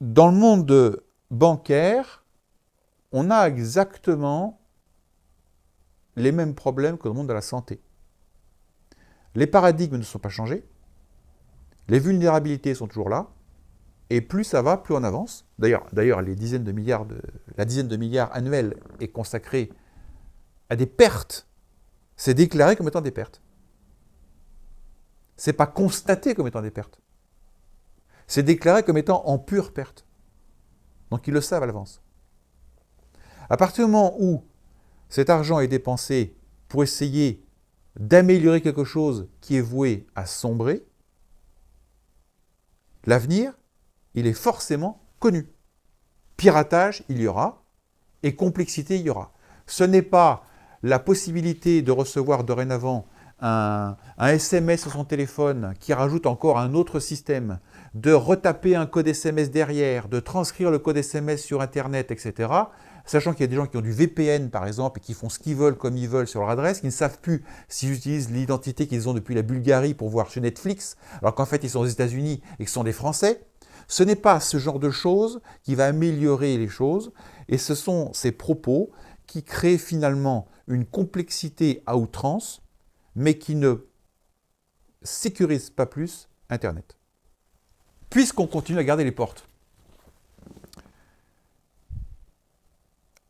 B: dans le monde bancaire, on a exactement les mêmes problèmes que dans le monde de la santé. Les paradigmes ne sont pas changés, les vulnérabilités sont toujours là, et plus ça va, plus on avance. D'ailleurs, la dizaine de milliards annuels est consacrée à des pertes. C'est déclaré comme étant des pertes. C'est pas constaté comme étant des pertes. C'est déclaré comme étant en pure perte. Donc ils le savent à l'avance. À partir du moment où cet argent est dépensé pour essayer d'améliorer quelque chose qui est voué à sombrer, l'avenir, il est forcément connu. Piratage, il y aura, et complexité, il y aura. Ce n'est pas la possibilité de recevoir dorénavant un SMS sur son téléphone qui rajoute encore un autre système, de retaper un code SMS derrière, de transcrire le code SMS sur Internet, etc., sachant qu'il y a des gens qui ont du VPN, par exemple, et qui font ce qu'ils veulent comme ils veulent sur leur adresse, qui ne savent plus s'ils utilisent l'identité qu'ils ont depuis la Bulgarie pour voir sur Netflix, alors qu'en fait, ils sont aux États-Unis et que ce sont des Français. Ce n'est pas ce genre de choses qui va améliorer les choses, et ce sont ces propos qui créent finalement une complexité à outrance, mais qui ne sécurisent pas plus Internet. Puisqu'on continue à garder les portes.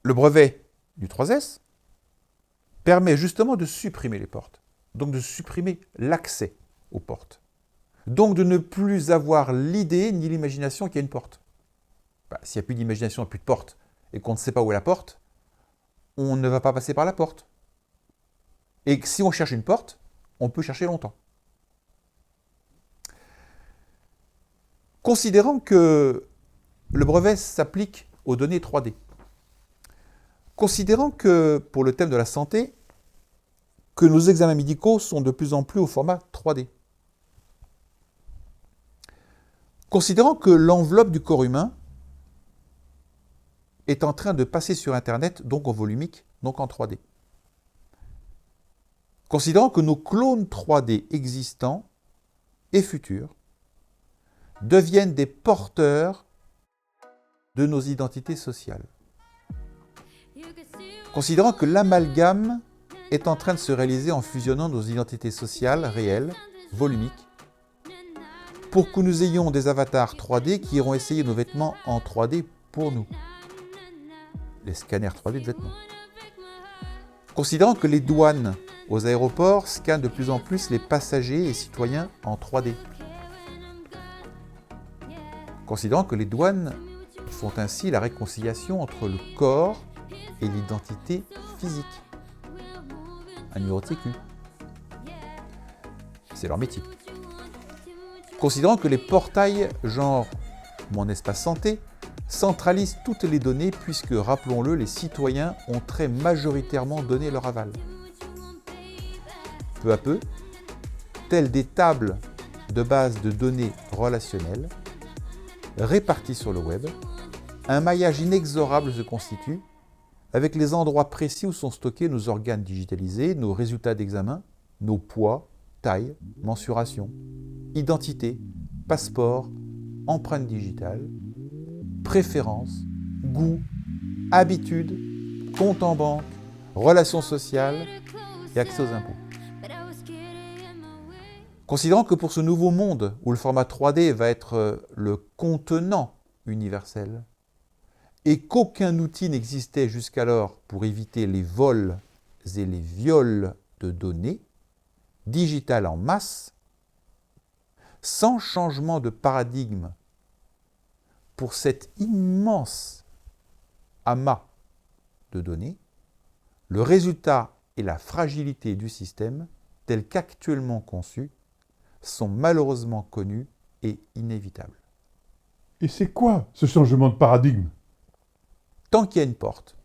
B: Le brevet du 3S permet justement de supprimer les portes, donc de supprimer l'accès aux portes. Donc de ne plus avoir l'idée ni l'imagination qu'il y a une porte. S'il n'y a plus d'imagination et plus de porte, et qu'on ne sait pas où est la porte, on ne va pas passer par la porte. Et si on cherche une porte, on peut chercher longtemps. Considérant que le brevet s'applique aux données 3D, considérant que, pour le thème de la santé, que nos examens médicaux sont de plus en plus au format 3D, considérant que l'enveloppe du corps humain est en train de passer sur Internet, donc en volumique, donc en 3D. Considérant que nos clones 3D existants et futurs deviennent des porteurs de nos identités sociales. Considérant que l'amalgame est en train de se réaliser en fusionnant nos identités sociales réelles, volumiques, pour que nous ayons des avatars 3D qui iront essayer nos vêtements en 3D pour nous. Les scanners 3D de vêtements. Considérant que les douanes aux aéroports scannent de plus en plus les passagers et citoyens en 3D. Considérant que les douanes font ainsi la réconciliation entre le corps et l'identité physique. Un numéro de sécu. C'est leur métier. Considérant que les portails genre Mon Espace Santé centralisent toutes les données puisque, rappelons-le, les citoyens ont très majoritairement donné leur aval. Peu à peu, telles des tables de base de données relationnelles réparties sur le web, un maillage inexorable se constitue avec les endroits précis où sont stockés nos organes digitalisés, nos résultats d'examen, nos poids, taille, mensuration, identité, passeport, empreinte digitale, préférences, goûts, habitudes, compte en banque, relations sociales et accès aux impôts. Considérant que pour ce nouveau monde où le format 3D va être le contenant universel et qu'aucun outil n'existait jusqu'alors pour éviter les vols et les viols de données digitales en masse, sans changement de paradigme pour cet immense amas de données, le résultat et la fragilité du système, tel qu'actuellement conçu, sont malheureusement connus et inévitables.
A: Et c'est quoi ce changement de paradigme?
B: Tant qu'il y a une porte,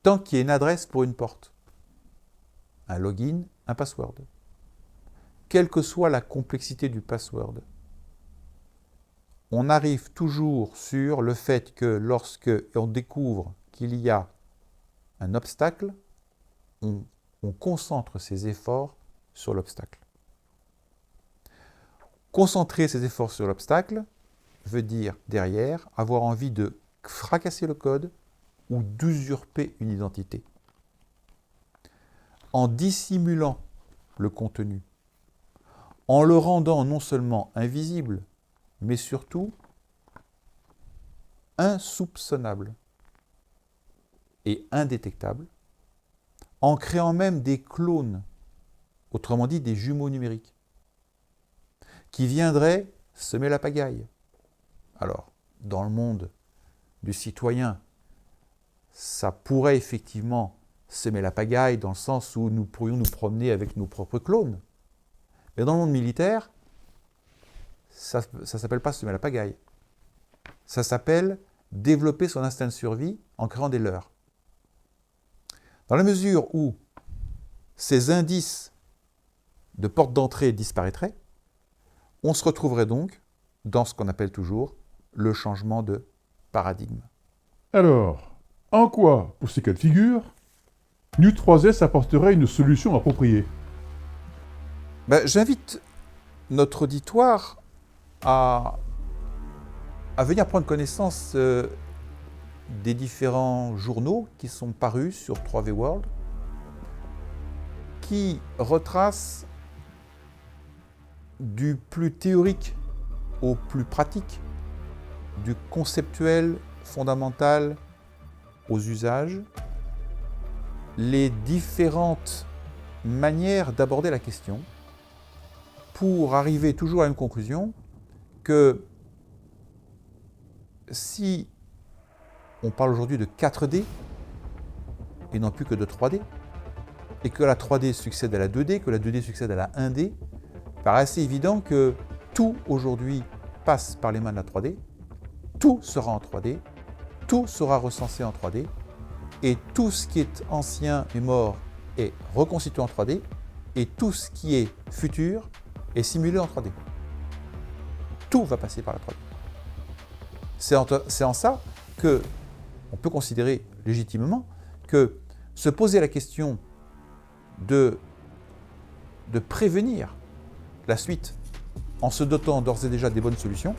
B: tant qu'il y a une adresse pour une porte, un login, un password, quelle que soit la complexité du password, on arrive toujours sur le fait que lorsque on découvre qu'il y a un obstacle, on concentre ses efforts sur l'obstacle. Concentrer ses efforts sur l'obstacle veut dire derrière avoir envie de fracasser le code ou d'usurper une identité. En dissimulant le contenu, en le rendant non seulement invisible, mais surtout insoupçonnable et indétectable, en créant même des clones, autrement dit des jumeaux numériques, qui viendraient semer la pagaille. Alors, dans le monde du citoyen, ça pourrait effectivement semer la pagaille dans le sens où nous pourrions nous promener avec nos propres clones. Mais dans le monde militaire, ça ne s'appelle pas semer la pagaille. Ça s'appelle développer son instinct de survie en créant des leurres. Dans la mesure où ces indices de porte d'entrée disparaîtraient, on se retrouverait donc dans ce qu'on appelle toujours le changement de paradigme.
A: Alors, en quoi, pour ces cas de figure, Newt3S apporterait une solution appropriée?
B: J'invite notre auditoire à venir prendre connaissance des différents journaux qui sont parus sur 3V World, qui retracent du plus théorique au plus pratique, du conceptuel fondamental aux usages, les différentes manières d'aborder la question pour arriver toujours à la même conclusion que si on parle aujourd'hui de 4D et non plus que de 3D, et que la 3D succède à la 2D, que la 2D succède à la 1D, il paraît assez évident que tout aujourd'hui passe par les mains de la 3D, tout sera en 3D, tout sera recensé en 3D, et tout ce qui est ancien et mort est reconstitué en 3D, et tout ce qui est futur est simulé en 3D. Tout va passer par la 3D. C'est en ça que on peut considérer légitimement que se poser la question de prévenir la suite en se dotant d'ores et déjà des bonnes solutions,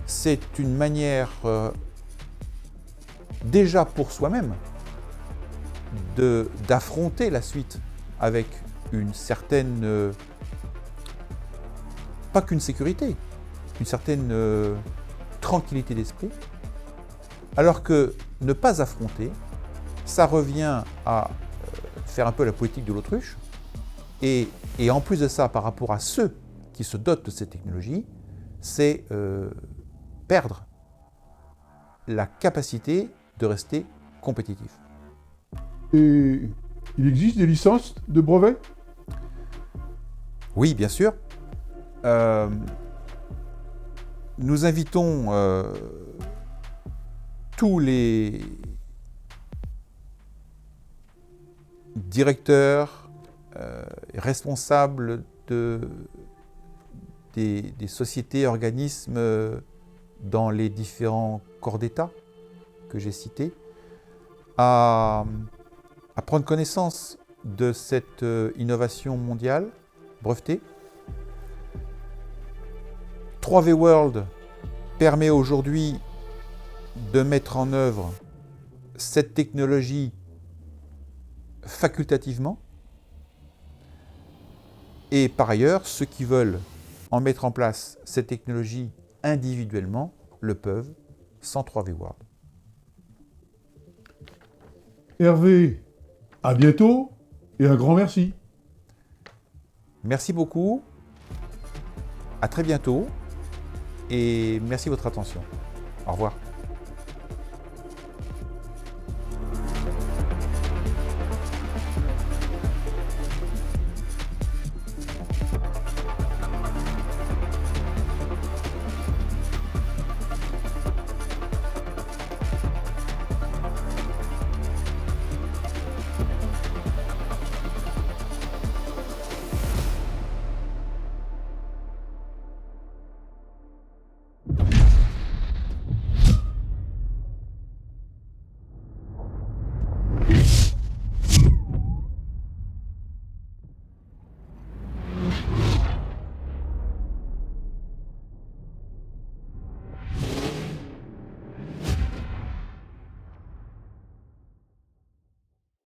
B: c'est une manière déjà pour soi-même d'affronter la suite avec une certaine, pas qu'une sécurité, une certaine tranquillité d'esprit, alors que ne pas affronter, ça revient à faire un peu la politique de l'autruche, et en plus de ça, par rapport à ceux qui se dotent de ces technologies, c'est perdre la capacité de rester compétitif.
A: Et il existe des licences de brevets?
B: Oui, bien sûr. Nous invitons tous les directeurs, responsables des sociétés, organismes dans les différents corps d'État que j'ai cités, à prendre connaissance de cette innovation mondiale brevetée. 3V World permet aujourd'hui de mettre en œuvre cette technologie facultativement, et par ailleurs, ceux qui veulent en mettre en place cette technologie individuellement le peuvent sans 3V World.
A: Hervé, à bientôt et un grand merci.
B: Merci beaucoup, à très bientôt et merci de votre attention. Au revoir.